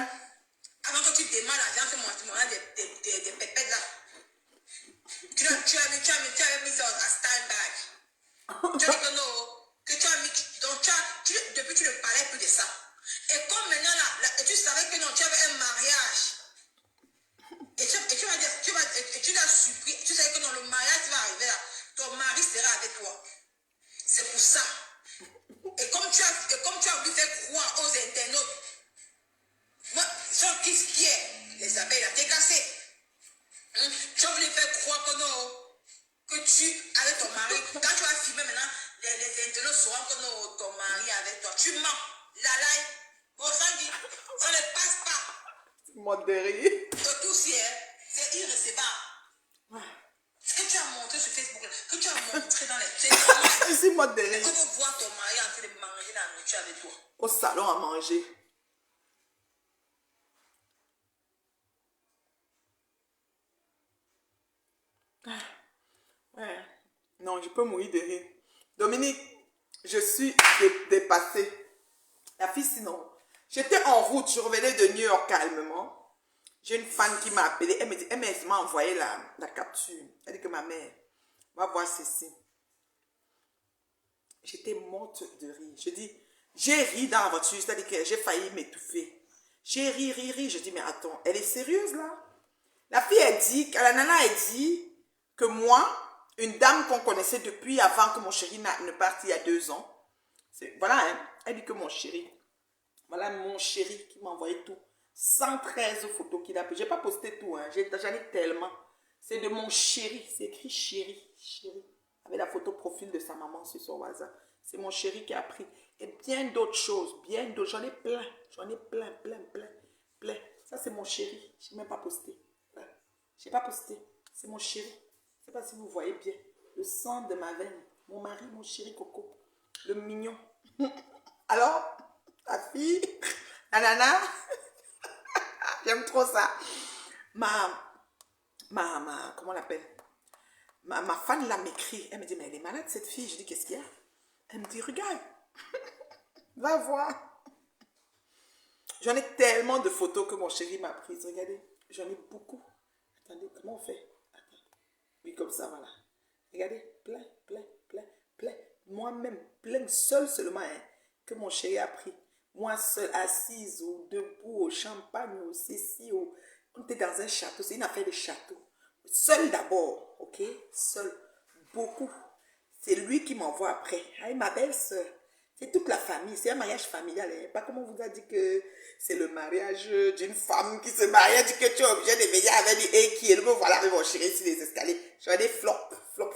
Avant que tu démarres l'argent matrimonial des pépettes là. Tu as mis ça à stand-by. Tu as dit que non. Que tu as mis. Donc depuis tu ne parlais plus de ça. Et comme maintenant là, tu savais que non, tu avais un mariage. Et tu l'as surpris. Tu savais que non, le mariage qui va arriver là, ton mari sera avec toi. C'est pour ça. Et comme tu as voulu faire croire aux internautes, moi, ce qui est, les abeilles là, t'es cassé. Tu as voulu faire croire que non, que tu avec ton mari, quand tu vas filmer maintenant, les internautes sauront que non, ton mari est avec toi. Tu mens. La live, bon, ça ne passe pas. Modéré. Tout c'est irrécevable. Ce que tu as montré sur Facebook, que tu as montré dans les Je suis modéré. on veut voir ton mari en train de manger la nourriture avec toi. Au salon à manger. Ouais. Non, je peux mourir de rire. Dominique, je suis dépassée. La fille, sinon, j'étais en route, je revenais de New York calmement. J'ai une fan qui m'a appelé. Elle m'a envoyé la capture. Elle dit que ma mère va voir ceci. J'étais morte de rire. Je dis, j'ai ri dans la voiture, c'est-à-dire que j'ai failli m'étouffer. J'ai ri. Je dis, mais attends, elle est sérieuse là? La fille, elle dit, la nana, elle dit que moi, une dame qu'on connaissait depuis avant que mon chéri ne parte il y a 2 ans. Voilà, hein, elle dit que mon chéri, voilà mon chéri qui m'a envoyé tout. 113 photos qu'il a pris. Je n'ai pas posté tout, hein, j'en ai tellement. C'est de mon chéri, c'est écrit chéri. Avec la photo profil de sa maman sur son WhatsApp. C'est mon chéri qui a pris. Et bien d'autres choses, bien d'autres. J'en ai plein. Ça, c'est mon chéri. Je n'ai même pas posté. Je n'ai pas posté. C'est mon chéri. Je ne sais pas si vous voyez bien. Le sang de ma veine. Mon mari, mon chéri Coco. Le mignon. Alors, la fille, la nana, j'aime trop ça. Comment on l'appelle? Ma fan là m'écrit. Elle me dit, mais elle est malade cette fille. Je dis, qu'est-ce qu'il y a? Elle me dit, regarde. Va voir. J'en ai tellement de photos que mon chéri m'a prises. Regardez, j'en ai beaucoup. Attendez, comment on fait? Attends. Oui, comme ça, voilà. Regardez, plein. Moi-même, plein, seul seulement, hein, que mon chéri a pris. Moi seule, assise, ou debout, au champagne, au ceci, on était dans un château. C'est une affaire de château. Seul d'abord, ok? Seul. Beaucoup. C'est lui qui m'envoie après. Ah, ma belle-sœur. C'est toute la famille. C'est un mariage familial. Hein. Pas comme on vous a dit que c'est le mariage d'une femme qui se marie. Elle dit que tu es obligé de venir avec lui et qui est. Me voilà avec mon chéri sur les escaliers. J'en ai flop. Vous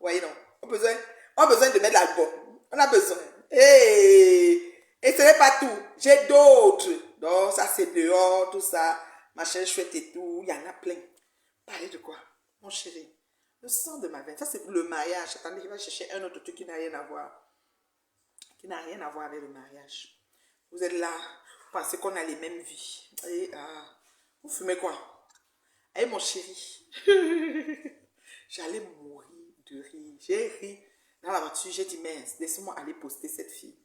voyez, non? On a besoin de mettre l'album. On a besoin. Et ce n'est pas tout. J'ai d'autres. Donc, ça, c'est dehors, tout ça. Machin chouette et tout. Il y en a plein. Parlez de quoi? Mon chéri. Le sang de ma veine. Ça, c'est le mariage. Attendez, je vais chercher un autre truc qui n'a rien à voir. Qui n'a rien à voir avec le mariage. Vous êtes là. Vous pensez qu'on a les mêmes vies. Et, vous fumez quoi? Eh, mon chéri. J'allais mourir de rire. J'ai ri. Dans la voiture, j'ai dit, mince, laissez-moi aller poster cette fille.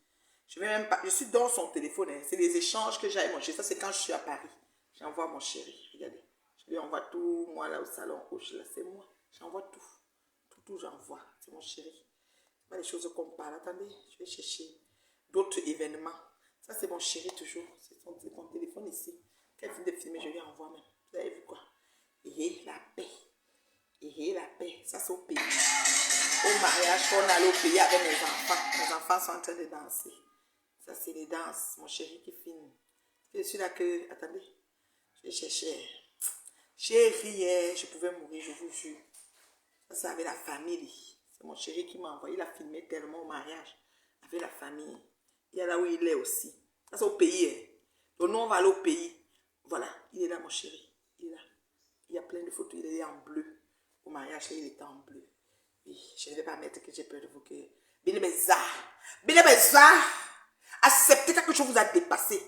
Je vais même pas. Je suis dans son téléphone. Hein. C'est les échanges que j'ai avec mon chéri. Ça, c'est quand je suis à Paris. J'envoie mon chéri. Regardez. Je lui envoie tout. Moi, là, au salon rouge, là, c'est moi. J'envoie tout. Tout, j'envoie. C'est mon chéri. Pas les choses qu'on parle. Attendez, je vais chercher d'autres événements. Ça, c'est mon chéri toujours. C'est son téléphone ici. Quand il finit de filmer, je lui envoie même. Vous avez vu quoi? Et la paix. Ça, c'est au pays. Au mariage, on allait au pays avec mes enfants. Mes enfants sont en train de danser. Ça, c'est les danses. Mon chéri qui filme. Je suis là que... Attendez. Je vais chercher. J'ai ri, je pouvais mourir, je vous jure. Ça, c'est avec la famille. C'est mon chéri qui m'a envoyé. Il a filmé tellement au mariage. Avec la famille. Il y a là où il est aussi. Ça, c'est au pays. Hein. Donc, nous, on va aller au pays. Voilà, il est là, mon chéri. Il est là. Il y a plein de photos. Il est en bleu. Au mariage, il était en bleu. Oui, je ne vais pas mettre que j'ai peur de vous. Que... Bien, acceptez quelque chose vous a dépassé.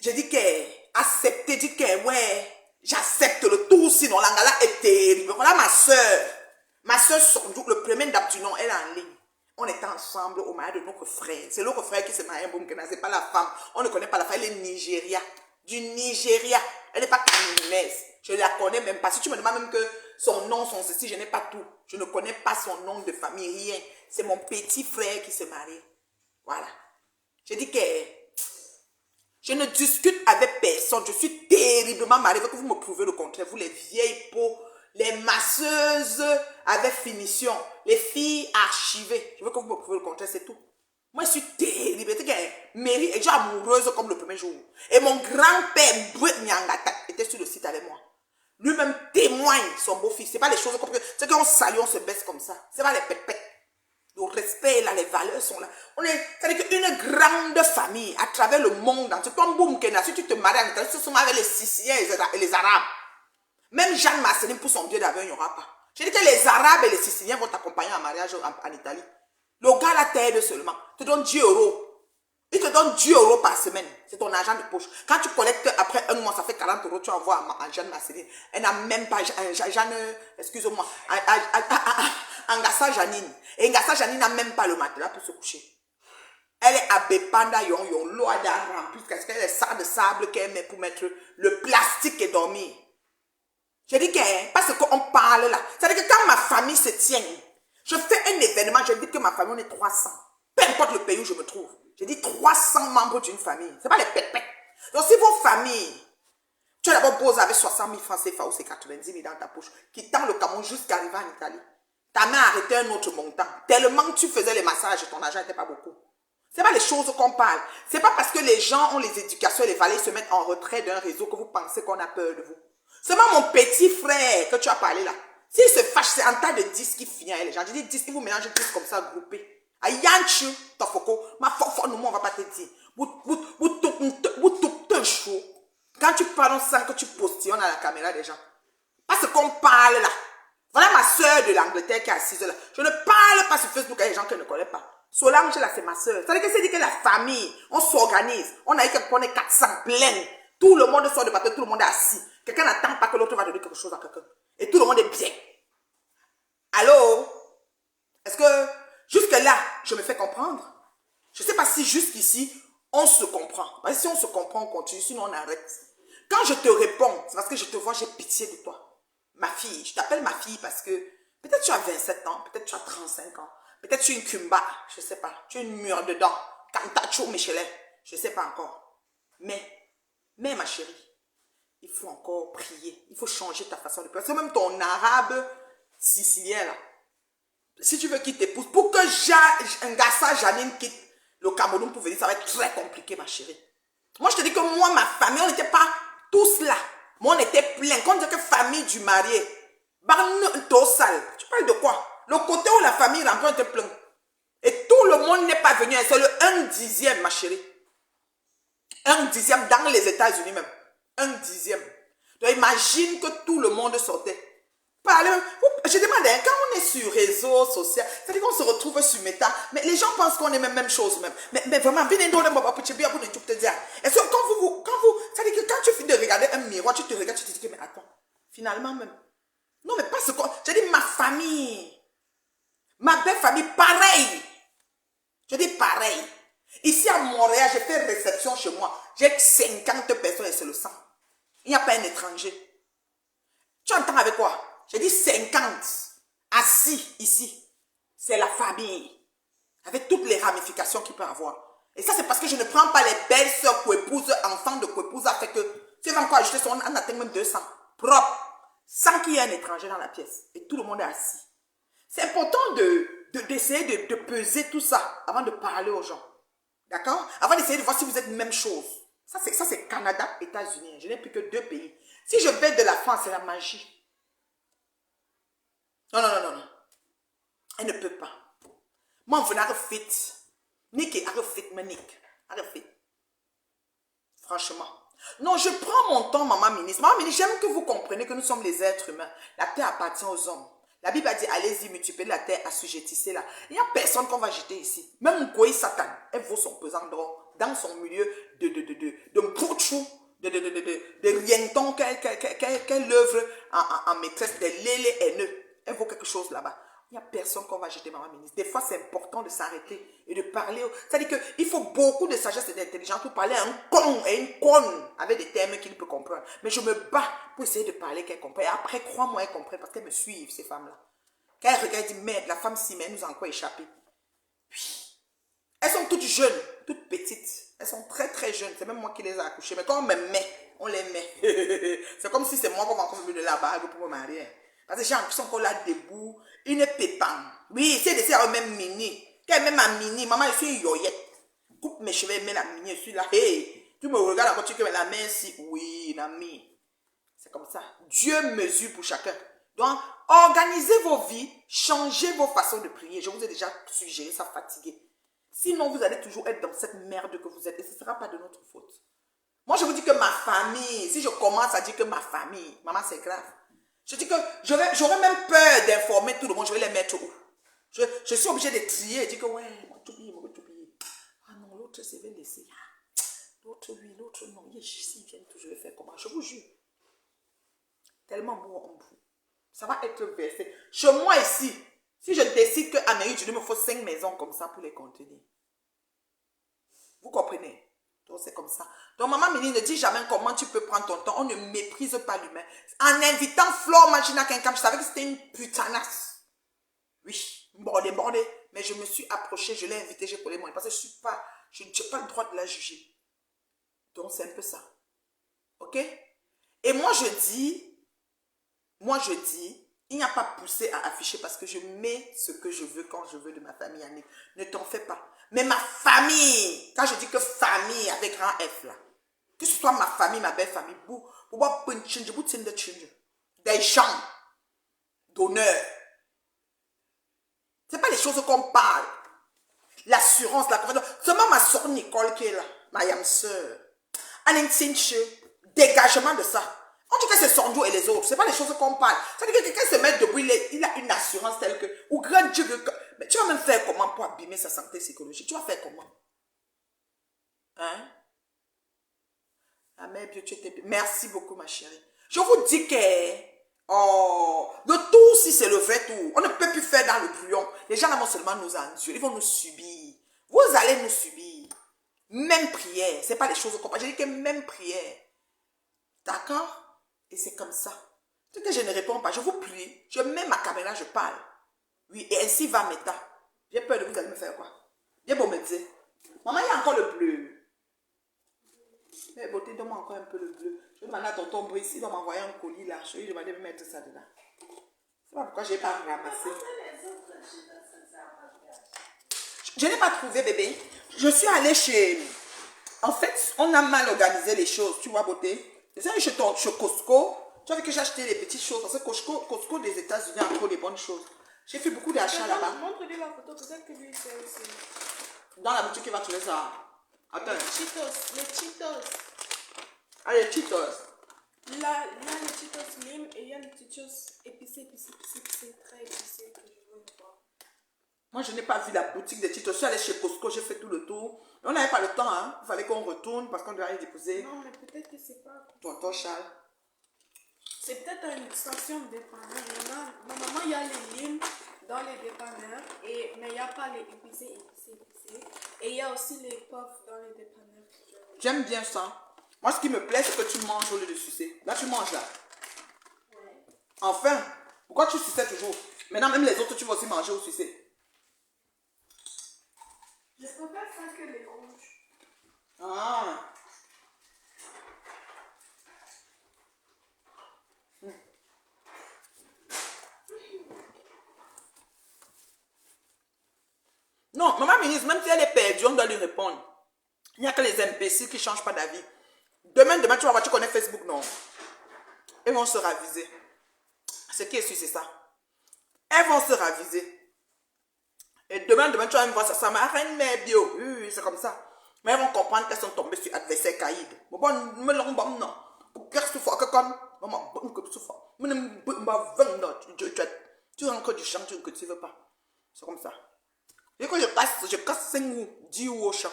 Je dis que, acceptez, dit que, ouais, j'accepte le tout, sinon l'angala est terrible. Voilà ma soeur Sondou, le premier date du nom, elle est en ligne. On était ensemble au mariage de notre frère. C'est l'autre frère qui s'est marié à Boumkena, c'est pas la femme. On ne connaît pas la femme, elle est Nigeria. Du Nigeria. Elle n'est pas camerounaise. Je ne la connais même pas. Si tu me demandes même que son nom, son ceci, je n'ai pas tout. Je ne connais pas son nom de famille, rien. C'est mon petit frère qui s'est marié. Voilà. Je dis que je ne discute avec personne. Je suis terriblement mariée. Je veux que vous me prouvez le contraire. Vous, les vieilles peaux, les masseuses avec finition, les filles archivées. Je veux que vous me prouvez le contraire, c'est tout. Moi, je suis terrible. Je dis que Mary est déjà amoureuse comme le premier jour. Et mon grand-père, Brett Nyangata, était sur le site avec moi. Lui-même témoigne son beau-fils. Ce n'est pas les choses comme ça. C'est qu'on salue, on se baisse comme ça. Ce n'est pas les pépètes. Le respect, là, les valeurs sont là. C'est-à-dire qu'une grande famille à travers le monde. Comme Boumkena, si tu te maries en Italie, ce sont avec les Siciliens et les Arabes. Même Jeanne Marceline pour son Dieu d'avion, il n'y aura pas. Je dis que les Arabes et les Siciliens vont t'accompagner en mariage en Italie. Le gars là t'aide seulement. Te donne 10 €. Il te donne 10 € par semaine. C'est ton argent de poche. Quand tu collectes après un mois, ça fait 40 €, tu envoies à Jeanne Marceline. Elle n'a même pas, excuse-moi, Angassa Janine. Et Angassa Janine n'a même pas le matelas pour se coucher. Elle est à Bepanda, l'eau a rempli, parce qu'elle est ça de sable qu'elle met pour mettre le plastique et dormir. Je dis que, parce qu'on parle là, c'est-à-dire que quand ma famille se tient, je fais un événement, je dis que ma famille, on est 300. Peu importe le pays où je me trouve. Je dis 300 membres d'une famille. Ce n'est pas les pépètes. Donc si vos familles, tu as d'abord posé avec 60 000 francs CFA ou c'est 90 000 dans ta poche, qui tend le Cameroun jusqu'à arriver en Italie. Ta mère a arrêté un autre montant. Tellement que tu faisais les massages, ton argent n'était pas beaucoup. Ce n'est pas les choses qu'on parle. Ce n'est pas parce que les gens ont les éducations et les valeurs, se mettent en retrait d'un réseau que vous pensez qu'on a peur de vous. C'est moi mon petit frère que tu as parlé là. S'il se fâche, c'est un tas de 10 qui finit avec les gens. Je dis 10, ils vous mélangent 10 comme ça, groupés. Ayanchu, tofoko, ma fofo, nous, on va pas te dire. Quand tu parles, on sent que tu postillonnes à la caméra des gens. Parce qu'on parle là. Voilà ma soeur de l'Angleterre qui est assise là. Je ne parle pas sur Facebook avec les gens qu'elle ne connaît pas. Solange là, c'est ma soeur. C'est-à-dire que c'est dit que la famille, on s'organise. On a eu qu'on est 400 pleines. Tout le monde sort de bateau, tout le monde est assis. Quelqu'un n'attend pas que l'autre va donner quelque chose à quelqu'un. Et tout le monde est bien. Allô? Est-ce que jusque-là, je me fais comprendre? Je ne sais pas si jusqu'ici, on se comprend. Parce que si on se comprend, on continue, sinon on arrête. Quand je te réponds, c'est parce que je te vois, j'ai pitié de toi. Ma fille, je t'appelle ma fille parce que peut-être tu as 27 ans, peut-être tu as 35 ans, peut-être tu es une Kumba, je ne sais pas. Tu es une mûre dedans, Cantacho Michelet, je ne sais pas encore. Mais ma chérie, il faut encore prier. Il faut changer ta façon de prier. C'est même ton arabe sicilien là. Si tu veux qu'il t'épouse, pour que Ngassa Janine quitte le Cameroun pour venir, ça va être très compliqué, ma chérie. Moi, je te dis que moi, ma famille, on n'était pas tous là. Moi, on était plein. Quand on dit que famille du marié, tu parles de quoi? Le côté où la famille remplie était plein. Et tout le monde n'est pas venu. C'est le 1/10, ma chérie. 1/10 dans les États-Unis même. 1/10. Donc, imagine que tout le monde sortait. Je demande, quand on est sur réseaux sociaux, c'est-à-dire qu'on se retrouve sur Meta, mais les gens pensent qu'on est même chose même. Mais vraiment, est-ce que c'est-à-dire que quand tu finis de regarder un miroir, tu te regardes, tu te dis que, mais attends, finalement même. Non, mais pas ce qu'on. Je dis ma famille, ma belle famille, pareil. Je dis pareil. Ici à Montréal, j'ai fait réception chez moi. J'ai 50 personnes et c'est le sang. Il n'y a pas un étranger. Tu entends avec quoi? J'ai dit 50 assis ici. C'est la famille. Avec toutes les ramifications qu'il peut avoir. Et ça, c'est parce que je ne prends pas les belles soeurs coépouses, enfants de coépouses, fait que tu vas encore ajouter on atteint même 200. Propre. Sans qu'il y ait un étranger dans la pièce. Et tout le monde est assis. C'est important d'essayer de peser tout ça avant de parler aux gens. D'accord? Avant d'essayer de voir si vous êtes même chose. Ça, c'est Canada, États-Unis. Je n'ai plus que 2 pays. Si je vais de la France, c'est la magie. Non. Elle ne peut pas. Moi, on venait fit. Nick, arrête, Nick. Arrête. Franchement. Non, je prends mon temps, maman ministre. Maman ministre, j'aime que vous compreniez que nous sommes les êtres humains. La terre appartient aux hommes. La Bible a dit, allez-y, multipliez la terre, assujettissez-la. Il n'y a personne qu'on va jeter ici. Même Mkoï Satan, elle vaut son pesant d'or dans son milieu de bouchou, de rienton qu'elle œuvre en maîtresse, de lélé haineux. Elle vaut quelque chose là-bas. Il n'y a personne qu'on va jeter, maman ministre. Des fois, c'est important de s'arrêter et de parler. C'est-à-dire qu'il faut beaucoup de sagesse et d'intelligence pour parler à un con et une conne avec des termes qu'il peut comprendre. Mais je me bats pour essayer de parler qu'elle comprenne. Et après, crois-moi, elle comprend parce qu'elles me suivent, ces femmes-là. Quand elles regardent, elles disent, merde, la femme si, mais elle nous a encore échappé. Puis, elles sont toutes jeunes, toutes petites. Elles sont très, très jeunes. C'est même moi qui les ai accouchées. Mais quand on me met, on les met. C'est comme si c'est moi qui m'a encore mis de la bague pour me marier. Parce que les gens qui sont encore là debout, ils ne paient pas. Oui, c'est des même mini. Quand même ma mini, maman, je suis une yoyette. Coupe mes cheveux, mets la mini, je suis là. Hey, tu me regardes quand tu mets la main ici. Oui, l'ami. C'est comme ça. Dieu mesure pour chacun. Donc, organisez vos vies, changez vos façons de prier. Je vous ai déjà suggéré ça, fatigué. Sinon, vous allez toujours être dans cette merde que vous êtes. Et ce ne sera pas de notre faute. Moi, je vous dis que ma famille, si je commence à dire que ma famille, maman, c'est grave. Je dis que j'aurais même peur d'informer tout le monde. Je vais les mettre où? Je suis obligée de trier et dire que ouais, moi tout oublié. Ah non, l'autre, c'est vais laisser. L'autre, oui, l'autre, non. S'ils viennent tout, je vais faire comment? Je vous jure. Tellement bon en vous. Ça va être versé. Chez moi ici, si je décide qu'à Amérique, il me faut 5 maisons comme ça pour les contenir. Vous comprenez? Donc c'est comme ça. Donc maman Mélie ne dit jamais comment tu peux prendre ton temps. On ne méprise pas l'humain. En invitant Flore Magina Kenkam, je savais que c'était une putanasse. Oui, bordé. Mais je me suis approchée, je l'ai invitée, j'ai collé mon parce que je n'ai pas le droit de la juger. Donc c'est un peu ça. Ok? Et moi je dis, il n'y a pas poussé à afficher parce que je mets ce que je veux quand je veux de ma famille, Annick. Ne t'en fais pas. Mais ma famille, quand je dis que famille avec grand F là, que ce soit ma famille, ma belle famille, des gens d'honneur. Ce n'est pas les choses qu'on parle. L'assurance, la confiance. Seulement ma soeur Nicole qui est là, ma yam soeur. Dégagement de ça. On dit que c'est Sondio et les autres. Ce n'est pas les choses qu'on parle. C'est-à-dire que quelqu'un se met debout, il a une assurance telle que, ou grand Dieu, mais tu vas même faire comment pour abîmer sa santé psychologique? Tu vas faire comment? Hein? Ah, mais Dieu, tu étais... Merci beaucoup, ma chérie. Je vous dis que, le tour, si c'est le vrai tour, on ne peut plus faire dans le brouillon. Les gens là vont seulement nous endurer, ils vont nous subir. Vous allez nous subir. Même prière, ce n'est pas les choses qu'on parle. Je dis que même prière. D'accord? Et c'est comme ça. Tout que je ne réponds pas, je vous prie, je mets ma caméra, je parle. Oui, et ainsi va Meta. J'ai peur de vous, allez me faire quoi? Viens pour me dire. Maman, il y a encore le bleu. Mais beauté, donne-moi encore un peu le bleu. Je vais demander à tonton Brice, il va m'envoyer un colis là. Je vais lui demander de mettre ça dedans. Je ne sais pas pourquoi je n'ai pas ramassé. Je n'ai pas trouvé, bébé. Je suis allée chez... En fait, on a mal organisé les choses, tu vois, beauté. Je suis allée chez Costco. Tu as vu que j'ai acheté les petites choses. Parce que Costco des États-Unis a trop de bonnes choses. J'ai fait beaucoup d'achats là-bas. Montre-lui la photo, peut-être que lui c'est aussi. Dans la boutique, il va trouver ça. Attends. Les Cheetos. Ah, les Cheetos. Là, il y a les Cheetos mime et il y a les Cheetos épicés, très épicés que je veux voir. Moi, je n'ai pas vu la boutique des Cheetos. Je suis allée chez Costco, j'ai fait tout le tour. On n'avait pas le temps, hein. Il fallait qu'on retourne parce qu'on devait aller déposer. Non, mais peut-être que c'est pas... Tonton Charles. C'est peut-être une station de dépanneur. Normalement, il y a les limes dans les dépanneurs, mais il n'y a pas les épicés. Et il y a aussi les puffs dans les dépanneurs. J'aime bien ça. Moi, ce qui me plaît, c'est que tu manges au lieu de sucer. Là, tu manges là. Ouais. Enfin, pourquoi tu suçais toujours? Maintenant, même les autres, tu vas aussi manger ou sucer. Je préfère ça que les rouges. Ah. Non, maman ministre, même si elle est perdue, on doit lui répondre. Il n'y a que les imbéciles qui ne changent pas d'avis. Demain, tu vas voir, tu connais Facebook, non? Elles vont se raviser. Ce qui est sûr, c'est ça. Elles vont se raviser. Et demain, tu vas me voir ça m'a reine mais bio. Oui, c'est comme ça. Mais elles vont comprendre qu'elles sont tombées sur adversaire caïd. Bon, me l'ont bon, non. Pour qu'elles se fassent comme maman, bon, que tu fasses. Mais tu rentres du champ, que tu ne veux pas. C'est comme ça. Et quand je casse 5 ou 10 ou au champ.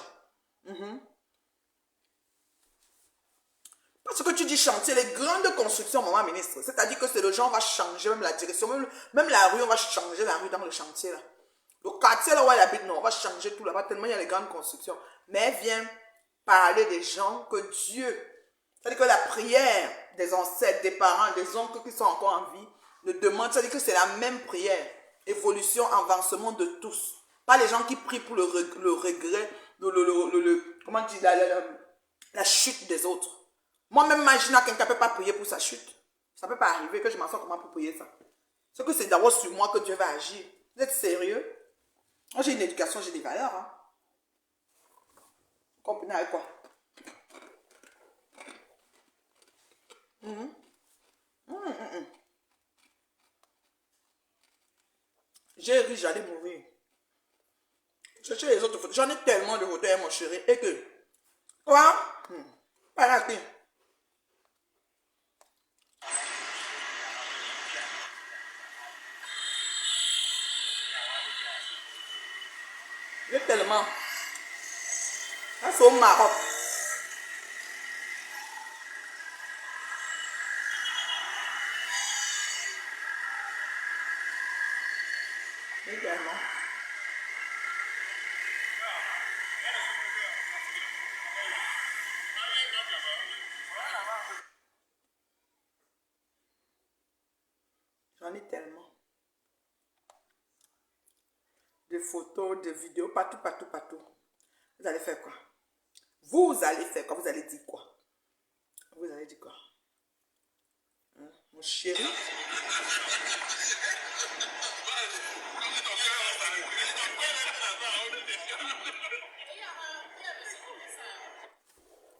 Parce que tu dis chantier, les grandes constructions, maman ministre, c'est-à-dire que c'est le genre va changer, même la direction, même la rue, on va changer la rue dans le chantier là. Le quartier là où elle habite, non, on va changer tout là-bas tellement il y a les grandes constructions. Mais elle vient parler des gens que Dieu, c'est-à-dire que la prière des ancêtres, des parents, des oncles qui sont encore en vie, le demande, c'est-à-dire que c'est la même prière, évolution, avancement de tous. Pas les gens qui prient pour le regret, comment dire, la chute des autres. Moi-même, imagine quelqu'un ne peut pas prier pour sa chute. Ça ne peut pas arriver que je m'en sois comment pour prier ça. C'est que c'est d'abord sur moi que Dieu va agir. Vous êtes sérieux? Moi, j'ai une éducation, j'ai des valeurs. Hein. Vous comprenez avec quoi? J'ai ri, j'allais mourir. Cherchez les autres photos. J'en ai tellement de photos, mon chéri. Et que, quoi? Pas raté. J'ai tellement. Ça, c'est au Maroc. J'ai tellement. J'en ai tellement. De photos, de vidéos, partout, partout, partout. Vous allez faire quoi? Vous allez faire quoi? Vous allez dire quoi? Vous allez dire quoi? Hein? Mon chéri?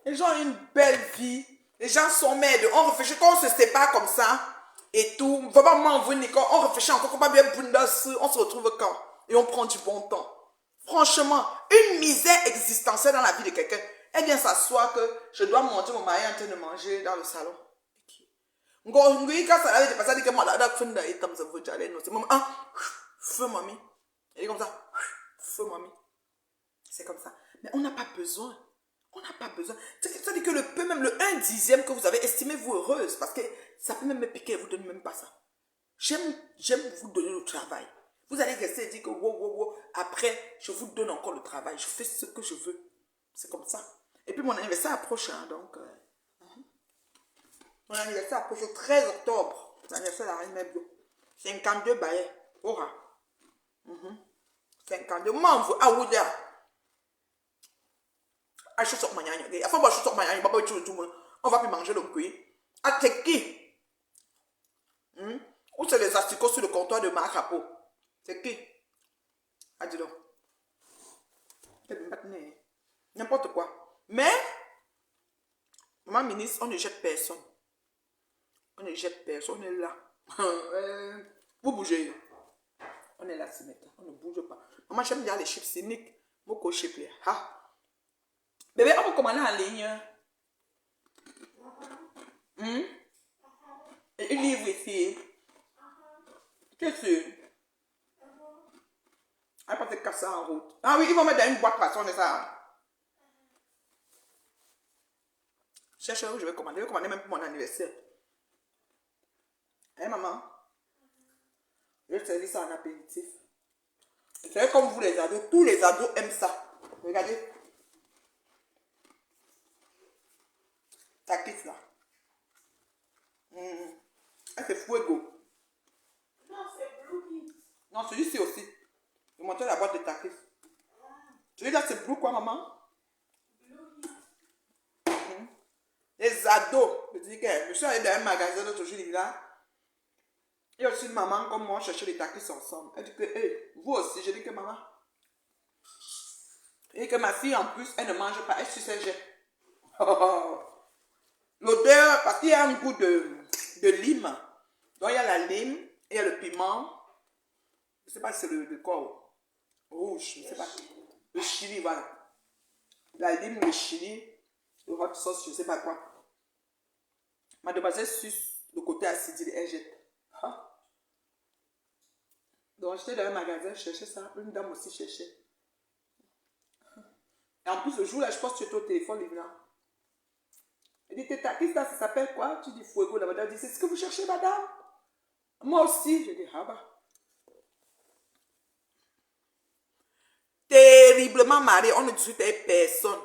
Les gens ont une belle vie. Les gens sont mères. On réfléchit quand on se sépare comme ça. Et tout. Vraiment, on réfléchit encore. On se retrouve quand? Et on prend du bon temps. Franchement, une misère existentielle dans la vie de quelqu'un. Elle vient s'asseoir que je dois monter mon mari en train de manger dans le salon. Feu mamie. Elle est comme ça. Feu mamie. C'est comme ça. Mais on n'a pas besoin. On n'a pas besoin. C'est-à-dire que le peu, même le 1/10 que vous avez, estimez-vous heureuse. Parce que ça peut même me piquer, vous ne donnez même pas ça. J'aime vous donner le travail. Vous allez rester et dire que wow. Après, je vous donne encore le travail. Je fais ce que je veux. C'est comme ça. Et puis mon anniversaire approche. Hein, donc, mon anniversaire approche le 13 octobre. L'anniversaire de la reine Mebio. 52 baillets. Aura. 52. M'envoie. Ah oui, là. Ah, je sors ma gnagna. Enfin, je sors ma gnagna. On va plus manger le cuit. Ah, c'est qui? Ou c'est les asticots sur le comptoir de Marc Rappo? C'est qui? Ah, dis donc. N'importe quoi. Mais, maman ministre, on ne jette personne. On ne jette personne. On est là. Vous bougez. On est là, ce matin. On ne bouge pas. Maman, j'aime bien les chips cyniques. Beaucoup de chips. Ah. Bébé, on peut commander en ligne. Et un livre ici. Qu'est-ce que c'est? Elle va te casser en route. Ah oui, ils vont mettre dans une boîte façon de ça. Cherche où je vais commander. Je vais commander même pour mon anniversaire. Hein, maman? Je vais servir ça en apéritif. C'est comme vous les ados. Tous les ados aiment ça. Regardez. Ta quitte là. C'est Fuego. Non, c'est Blue Kids. Non, celui-ci aussi. Je vais montrer la boîte de takis. Celui-là, c'est Blue quoi, maman? Blue Kids. Les ados. Je dis que je suis allé dans un magasin l'autre jour, là. Il y a aussi une maman comme moi, chercher les takis ensemble. Elle dit que, hey, vous aussi. Je dis que maman. Et que ma fille, en plus, elle ne mange pas. Elle suce ses jets. L'odeur, parce qu'il y a un goût de lime. Donc, il y a la lime, il y a le piment. Je ne sais pas si c'est le corps. rouge, je ne sais pas. Le chili, voilà. La lime, le chili, le hot sauce, je ne sais pas quoi. Ma demoiselle suce le côté acide, elle jette. Ah. Donc j'étais dans un magasin, je cherchais ça. Une dame aussi cherchait. Et en plus, le jour là, je pense que tu étais au téléphone, Livna. Elle dit, Teta, qu'est-ce que ça s'appelle quoi? Tu dis fuego. La madame dit, c'est ce que vous cherchez, madame? Moi aussi. Je dis, ah bah. Terriblement marié, on ne discute personne.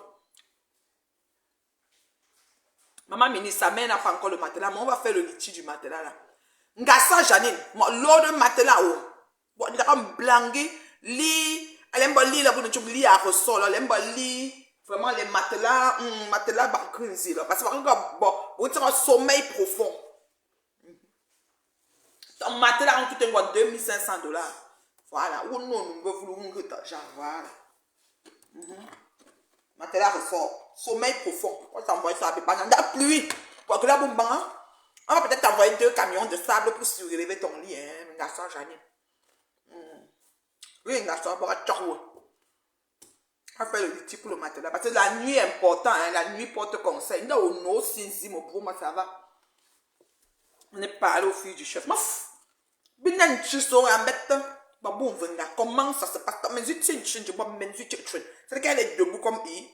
Maman Mini, sa mère n'a pas encore le matelas, mais on va faire le litige du matelas là. Ngassa Janine, l'autre matelas, oh. Bon, il a un blangué, lit, elle aime pas lire là, vous ne lit à ressort, elle aime pas lire. Vraiment, les matelas, matelas banquinzi là. Parce que, bon, vous êtes un sommeil profond. Ton matelas, on tout est quoi, $2500. Voilà, ou non, nous voulons que t'as, voilà. Matelas ressort, sommeil profond. On t'envoie ça à pas la pluie. Quoi que là, bon, on va peut-être t'envoyer 2 camions de sable pour surélever ton lit, hein, garçon Janine. Oui, garçon, on va tchouer. On va faire le litige pour le matelas. Parce que la nuit est importante, hein, la nuit porte conseil. Nous, au no, sinzi, mon pour moi, ça va. On est parlé au fil du chef. Mouf! Binan chiso en bête. Babou, venga. Comment ça se passe? Mais je tiens, je vois, mais je tiens. C'est qu'elle est debout comme il.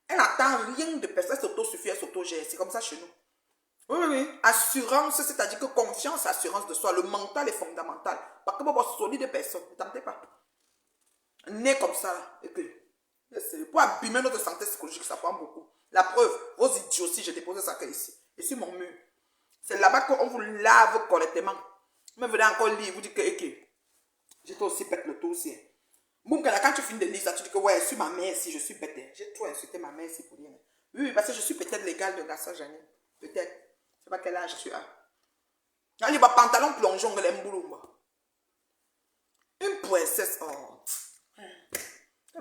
Elle n'attend rien de personne, elle s'auto-suffit, elle s'auto-gère. C'est comme ça chez nous. Oui, oui, oui. Assurance, c'est-à-dire que confiance, assurance de soi. Le mental est fondamental. Parce que vous êtes solide de personne. Ne tentez pas. Né comme ça, là. Et que, pour abîmer notre santé psychologique, ça prend beaucoup. La preuve, vos idioties, j'ai déposé ça ici. Et sur mon mur. C'est là-bas qu'on vous lave correctement. Mais vous venez encore lire, vous dites que, j'étais aussi bête le tout aussi. Bon, quand tu finis de lire ça, tu dis que ouais, je suis ma mère si je suis bête. J'ai trop insulté ma mère si pour rien. Oui, parce que je suis peut-être l'égale de Garçon Janine. Peut-être. Je sais pas quel âge je suis à. Là, il y a pantalon plongeon, les mboulou. Une princesse, oh.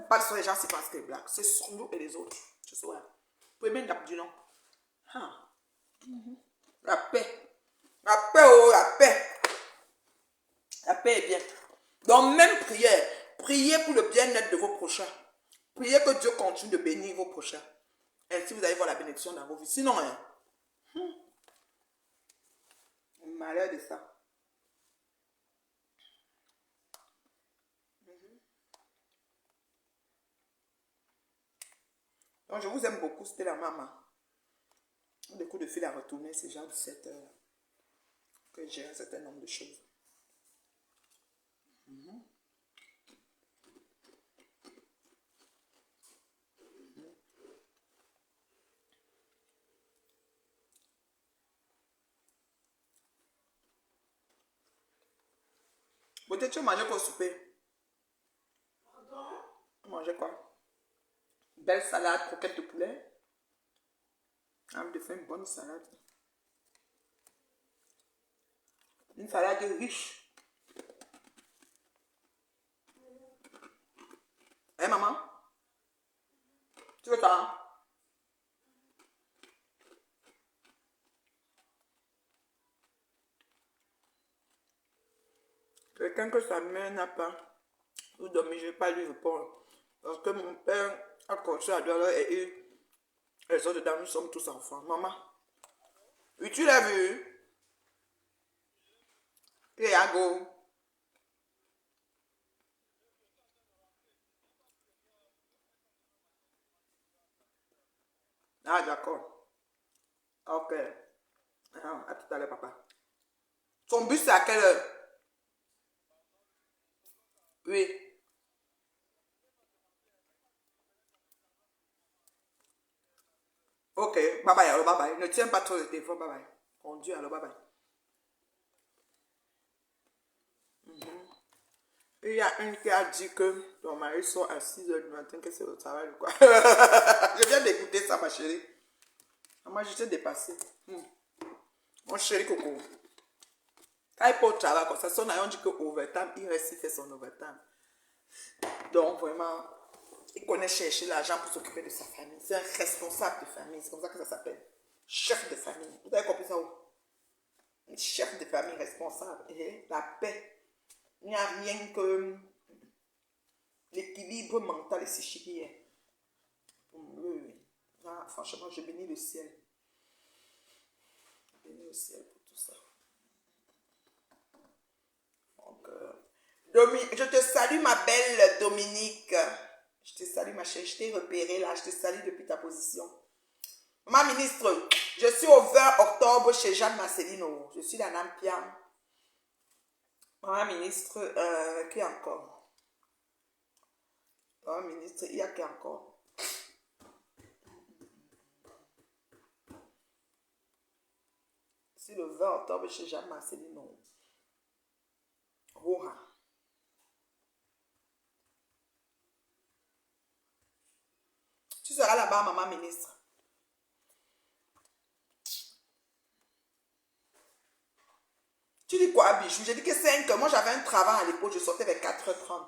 Pas sur les gens qui pensent que c'est black. C'est sur nous et les autres. Je sais pas. Vous pouvez même du nom. Ah. La paix. La paix, oh, la paix. La paix est bien. Donc, même prière. Priez pour le bien-être de vos prochains. Priez que Dieu continue de bénir vos prochains. Ainsi, vous allez voir la bénédiction dans vos vies. Sinon, hein. Malheur de ça. Donc, je vous aime beaucoup. C'était la maman. Des coups de fil à retourner, c'est genre 17 heures que j'ai un certain nombre de choses. Peut-être tu manges quoi au souper? Pardon? Tu manges quoi? Belle salade, croquette de poulet. Ah, de faire une bonne salade. Une salade riche. Hein, maman? Tu veux ça? Hein? Quelqu'un que sa mère n'a pas. Vous dormez, je ne vais pas lui répondre. Parce que mon père a construit à Douala et les autres dames, nous sommes tous enfants. Maman, oui, tu l'as vu? Et à go. Ah, d'accord. Ok. Ah, à tout à l'heure, papa. Son bus, c'est à quelle heure? Oui. Ok, bye bye, alors bye bye. Ne tiens pas trop le téléphone, bye bye. Conduis, alors bye bye. Il y a une qui a dit que ton mari sort à 6 heures du matin, que c'est au travail ou quoi. Je viens d'écouter ça, ma chérie. Moi, j'étais dépassée. Mon chéri Coco. Quand il peut au travail comme ça, son on dit que overtime, il reste, il fait son overtime. Donc, vraiment, il connaît chercher l'argent pour s'occuper de sa famille. C'est un responsable de famille, c'est comme ça que ça s'appelle. Chef de famille. Vous avez compris ça où? Un chef de famille responsable. Et la paix. Il n'y a rien que... l'équilibre mental et psychique hier. Oui. Ah, franchement, je bénis le ciel. Je bénis le ciel pour tout ça. Donc, je te salue, ma belle Dominique. Je te salue, ma chérie. Je t'ai repéré là. Je te salue depuis ta position. Ma ministre, je suis au 20 octobre chez Jeanne Marcelino. Je suis la Nampiam. Ma ministre, qui encore? Ma ministre, il y a qui encore? C'est le 20 octobre chez Jeanne Marcelino. Roha. Tu seras là-bas, maman ministre. Tu dis quoi, Bichou? J'ai dit que 5 heures. Moi, j'avais un travail à l'époque. Je sortais vers 4h30.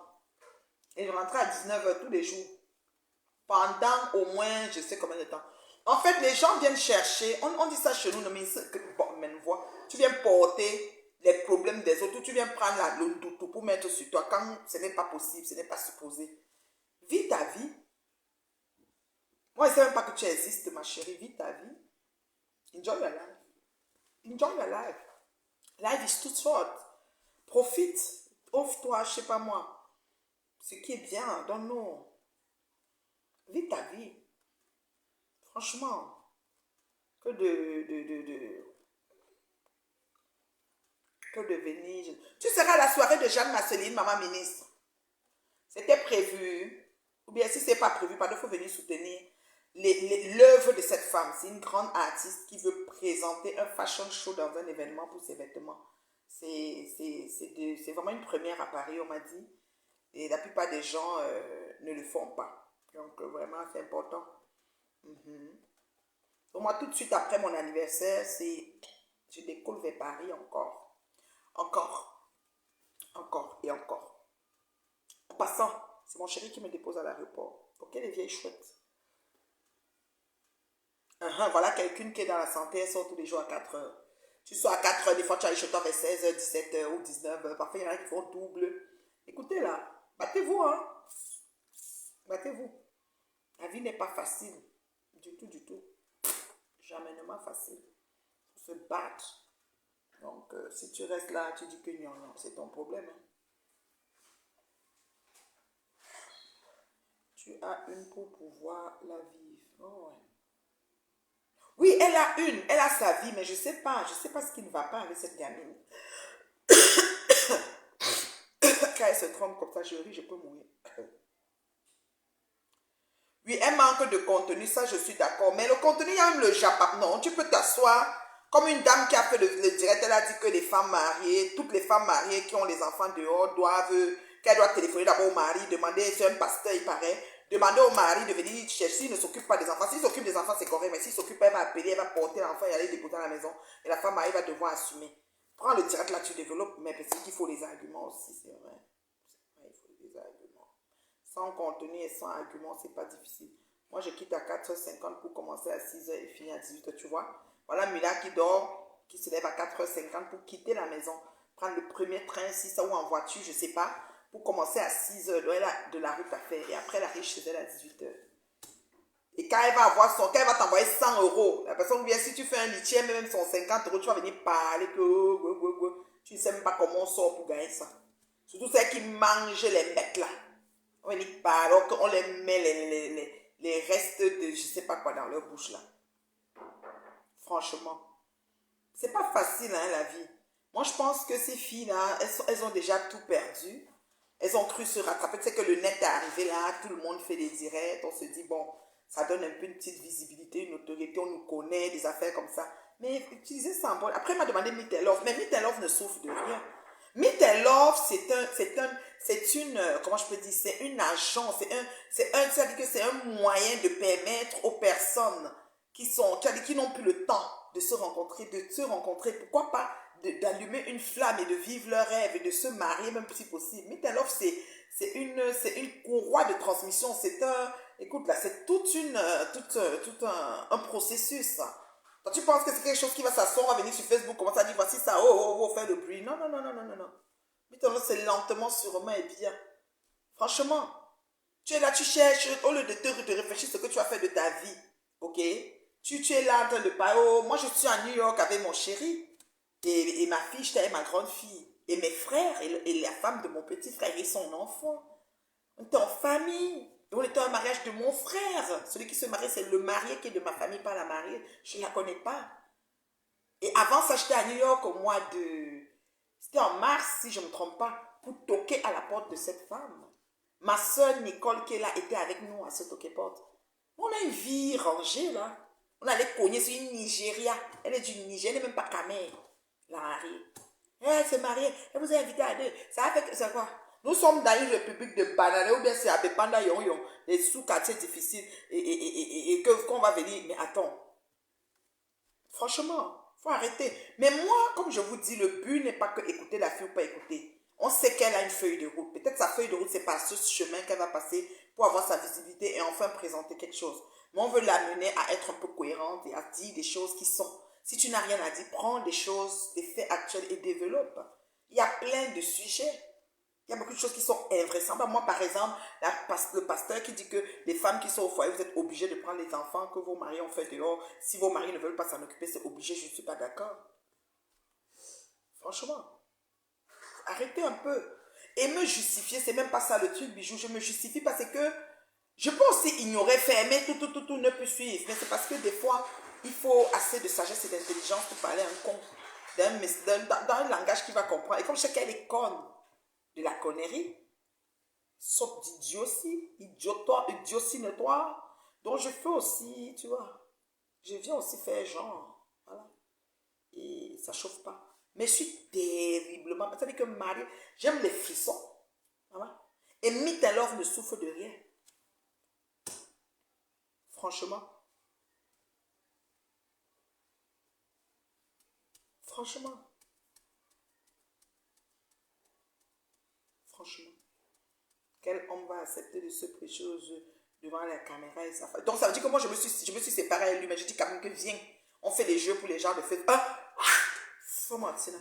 Et je rentrais à 19h tous les jours. Pendant au moins, je sais combien de temps. En fait, les gens viennent chercher. On dit ça chez nous, mais tu viens porter les problèmes des autres. Tu viens prendre le toutou pour mettre sur toi. Quand ce n'est pas possible, ce n'est pas supposé. Vis ta vie. Moi, je ne sais même pas que tu existes, ma chérie. Vis ta vie. Enjoy your life. Enjoy your life. Life is too short. Profite. Offre-toi, je ne sais pas moi. Ce qui est bien, donne-nous. Vis ta vie. Franchement. Que de venir. Tu seras à la soirée de Jeanne Marceline, maman ministre. C'était prévu. Ou bien si ce n'est pas prévu, il faut venir soutenir l'œuvre de cette femme. C'est une grande artiste qui veut présenter un fashion show dans un événement pour ses vêtements. C'est vraiment une première à Paris, on m'a dit. Et la plupart des gens ne le font pas. Donc vraiment, c'est important. Donc moi, tout de suite après mon anniversaire, je décolle vers Paris encore. Encore et encore. En passant, c'est mon chéri qui me dépose à l'aéroport. Ok, les vieilles chouettes. Voilà quelqu'une qui est dans la santé, elle sort tous les jours à 4 heures. Tu sors à 4 heures, des fois tu as chez toi vers 16h, 17h ou 19h. Parfois, il y en a qui font double. Écoutez là, battez-vous, hein. Battez-vous. La vie n'est pas facile. Du tout. Jamais facile. Il faut se battre. Donc, si tu restes là, tu dis que non, c'est ton problème. Hein. Tu as une pour pouvoir la vivre. Oh, ouais. Oui, elle a sa vie, mais je sais pas ce qui ne va pas avec cette gamine. Quand elle se trompe comme ça, je ris, je peux mourir. Oui, elle manque de contenu, ça je suis d'accord. Mais le contenu, il y a même le Japon. Non, tu peux t'asseoir comme une dame qui a fait le direct. Elle a dit que les femmes mariées, toutes les femmes mariées qui ont les enfants dehors qu'elle doit téléphoner d'abord au mari, demander, c'est un pasteur, il paraît, demander au mari de venir chercher, s'il ne s'occupe pas des enfants. S'il s'occupe des enfants, c'est correct, mais s'il s'occupe, elle va appeler, elle va porter l'enfant et aller déposer à la maison. Et la femme mariée va devoir assumer. Prends le direct là, tu développes, mais parce qu'il faut les arguments aussi, c'est vrai. Il faut des arguments. Sans contenu et sans argument, c'est pas difficile. Moi, je quitte à 4h50 pour commencer à 6h et finir à 18h, tu vois. Voilà Mila qui dort, qui se lève à 4h50 pour quitter la maison, prendre le premier train, si ça ou en voiture, je sais pas, pour commencer à 6h. Donc, elle a de la route à faire. Et après, elle arrive chez elle à 18h. Et quand elle va quand elle va t'envoyer 100 €, la personne vient, si tu fais un litier, même son 50 €, tu vas venir parler que tu ne sais même pas comment on sort pour gagner ça. Surtout celles qui mangent les mecs là. On va venir parler, on les met les restes de je sais pas quoi dans leur bouche là. Franchement. C'est pas facile hein, la vie. Moi je pense que ces filles là, elles ont déjà tout perdu. Elles ont cru se rattraper. Tu sais que le net est arrivé là, tout le monde fait des directs. On se dit bon, ça donne un peu une petite visibilité, une autorité, on nous connaît, des affaires comme ça. Mais utiliser ça en bon. Après, elle m'a demandé Meet and Love. Mais Meet and Love ne souffre de rien. Meet and Love, comment je peux dire, c'est une agence, c'est-à-dire que c'est un moyen de permettre aux personnes qui n'ont plus le temps de se rencontrer, pourquoi pas d'allumer une flamme et de vivre leur rêve et de se marier même si possible. Meet and Love, c'est une courroie de transmission, écoute là, c'est tout un processus. Quand tu penses que c'est quelque chose qui va s'asseoir, on va venir sur Facebook, commencer à dire voici ça, faire le bruit. Non. Meet and Love, c'est lentement, sûrement et bien. Franchement, Tu es là, tu cherches, au lieu de réfléchir ce que tu vas faire de ta vie. Ok? Tu es là en train de parler. Oh, moi, je suis à New York avec mon chéri. Et ma fille, j'étais avec ma grande fille. Et mes frères, et la femme de mon petit frère et son enfant. On était en famille. Et on était au mariage de mon frère. Celui qui se marie, c'est le marié qui est de ma famille, pas la mariée. Je ne la connais pas. Et avant ça, j'étais à New York au mois de... C'était en mars, si je ne me trompe pas, pour toquer à la porte de cette femme. Ma soeur Nicole, qui est là, était avec nous à ce toquer-porte. On a une vie rangée, là. On allait cogner sur une Nigéria. Elle est du Niger, elle n'est même pas camée. La mariée. Elle s'est mariée. Elle vous a invité à deux. Ça a fait que c'est quoi? Nous sommes dans une république de bananes, ou bien c'est à Bepanda Yon, des sous-quartiers difficiles, et qu'on va venir. Mais attends. Franchement, il faut arrêter. Mais moi, comme je vous dis, le but n'est pas que écouter la fille ou pas écouter. On sait qu'elle a une feuille de route. Peut-être sa feuille de route, c'est par ce chemin qu'elle va passer pour avoir sa visibilité et enfin présenter quelque chose. Mais on veut l'amener à être un peu cohérente et à dire des choses qui sont. Si tu n'as rien à dire, prends des choses, des faits actuels et développe. Il y a plein de sujets. Il y a beaucoup de choses qui sont invraisemblables. Moi, par exemple, le pasteur qui dit que les femmes qui sont au foyer, vous êtes obligés de prendre les enfants que vos maris ont fait dehors. Si vos maris ne veulent pas s'en occuper, c'est obligé. Je ne suis pas d'accord. Franchement. Arrêtez un peu. Et me justifier, c'est même pas ça le truc, bijou. Je me justifie parce que je peux aussi ignorer, fermer, tout ne peut suivre. Mais c'est parce que des fois, il faut assez de sagesse et d'intelligence pour parler à un con. Dans un langage qu'il va comprendre. Et comme je sais qu'elle est conne, de la connerie, sorte d'idiotie, idiotie notoire. Donc je fais aussi, tu vois, je viens aussi faire genre, voilà. Et ça chauffe pas. Mais je suis terriblement, c'est-à-dire que Marie, j'aime les frissons, voilà. Et Mittelov ne souffre de rien. Franchement. Franchement. Quel homme va accepter de se prêcher devant la caméra et sa femme? Donc ça veut dire que moi je me suis séparée de lui, mais je dis quand même que viens, on fait des jeux pour les gens de faire. Faut mentir là.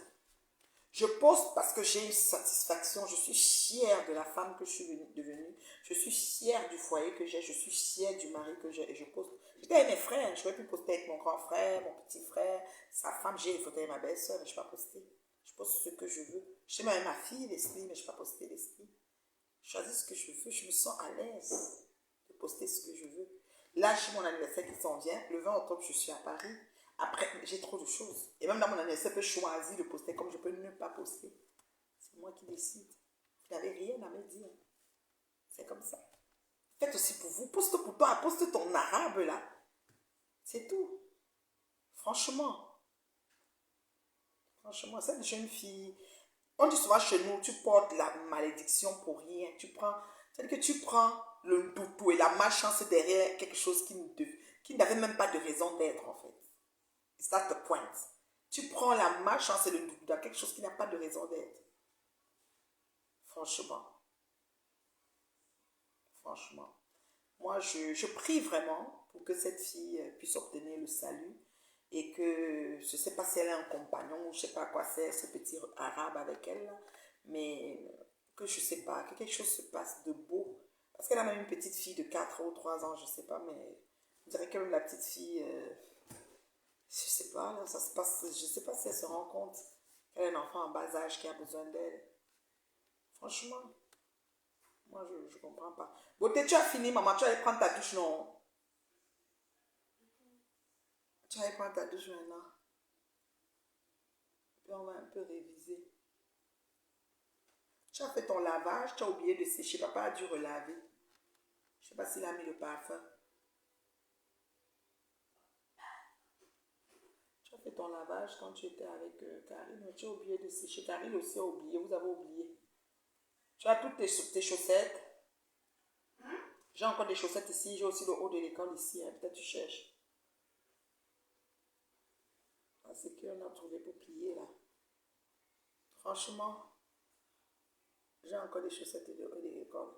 Je poste parce que j'ai une satisfaction, je suis fière de la femme que je suis devenue, je suis fière du foyer que j'ai, je suis fière du mari que j'ai et je poste. J'étais avec mes frères, je vais plus poster avec mon grand frère, mon petit frère, sa femme, j'ai les photos avec ma belle-soeur, mais je ne vais pas poster. Je poste ce que je veux. J'ai même ma fille, Leslie, mais je ne vais pas poster Leslie. Je choisis ce que je veux, je me sens à l'aise de poster ce que je veux. Là, j'ai mon anniversaire qui s'en vient. Le 20 octobre, je suis à Paris. Après, j'ai trop de choses. Et même dans mon anniversaire, je peux choisir de poster comme je peux ne pas poster. C'est moi qui décide. Vous n'avez rien à me dire. C'est comme ça. Faites aussi pour vous. Poste pour toi. Poste ton arabe là. C'est tout. Franchement. Franchement, cette jeune fille... On dit souvent chez nous, tu portes la malédiction pour rien. C'est-à-dire que tu prends le doudou et la malchance derrière quelque chose qui n'avait même pas de raison d'être en fait. It's that the point. Tu prends la malchance et le doudou dans quelque chose qui n'a pas de raison d'être. Franchement. Franchement. Moi, je prie vraiment pour que cette fille puisse obtenir le salut. Et que je ne sais pas si elle a un compagnon ou je ne sais pas quoi c'est, ce petit arabe avec elle, mais que je ne sais pas, que quelque chose se passe de beau. Parce qu'elle a même une petite fille de 4 ou 3 ans, je ne sais pas, mais on dirait que même la petite fille, je ne sais pas, là, ça se passe, je ne sais pas si elle se rend compte qu'elle a un enfant en bas âge qui a besoin d'elle. Franchement, moi je ne comprends pas. Beauté, tu as fini, maman, tu vas aller prendre ta douche, non? Tu vas aller prendre ta douche maintenant. Puis on va un peu réviser. Tu as fait ton lavage, tu as oublié de sécher. Papa a dû relaver. Je ne sais pas s'il a mis le parfum. Tu as fait ton lavage quand tu étais avec Karine, mais tu as oublié de sécher. Karine aussi a oublié, vous avez oublié. Tu as toutes tes chaussettes. J'ai encore des chaussettes ici, j'ai aussi le haut de l'école ici. Hein. Peut-être tu cherches. C'est qu'on a trouvé pour plier là. Franchement, j'ai encore des chaussettes de l'école.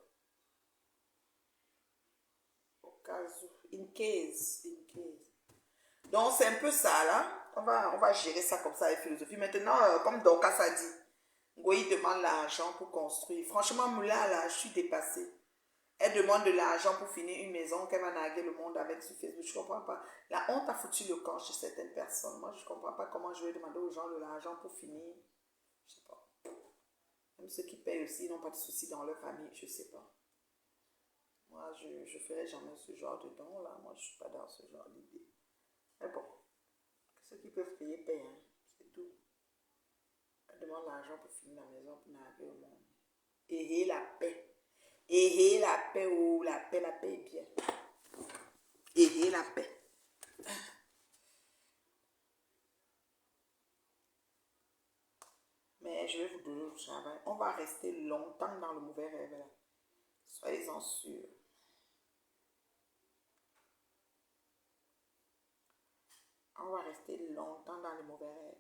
Au cas où. In case. Donc c'est un peu ça là. On va gérer ça comme ça avec philosophie. Maintenant, comme Dorcas a dit, Ngoï demande l'argent pour construire. Franchement, là, je suis dépassée. Elle demande de l'argent pour finir une maison qu'elle va narguer le monde avec sur Facebook. Je ne comprends pas. La honte a foutu le camp chez certaines personnes. Moi, je ne comprends pas comment je vais demander aux gens de l'argent pour finir. Je ne sais pas. Même ceux qui payent aussi n'ont pas de soucis dans leur famille. Je ne sais pas. Moi, je ne ferai jamais ce genre de don là. Moi, je ne suis pas dans ce genre d'idée. Mais bon, ceux qui peuvent payer, payent. Hein. C'est tout. Elle demande l'argent pour finir la maison, pour narguer le monde. Et la paix. Et la paix, oh, la paix est bien. Et la paix. Mais je vais vous donner le travail. On va rester longtemps dans le mauvais rêve là. Soyez-en sûrs. On va rester longtemps dans le mauvais rêve.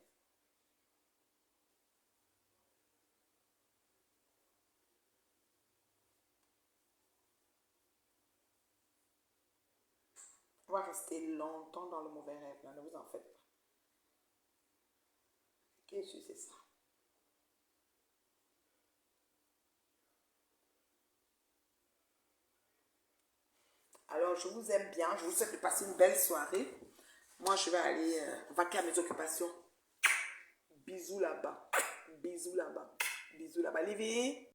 On va rester longtemps dans le mauvais rêve là. Ne vous en faites pas. Qu'est-ce que c'est ça? Alors, je vous aime bien. Je vous souhaite de passer une belle soirée. Moi, je vais aller vaquer à mes occupations. Bisous là-bas. Bisous là-bas. Bisous là-bas. Livy.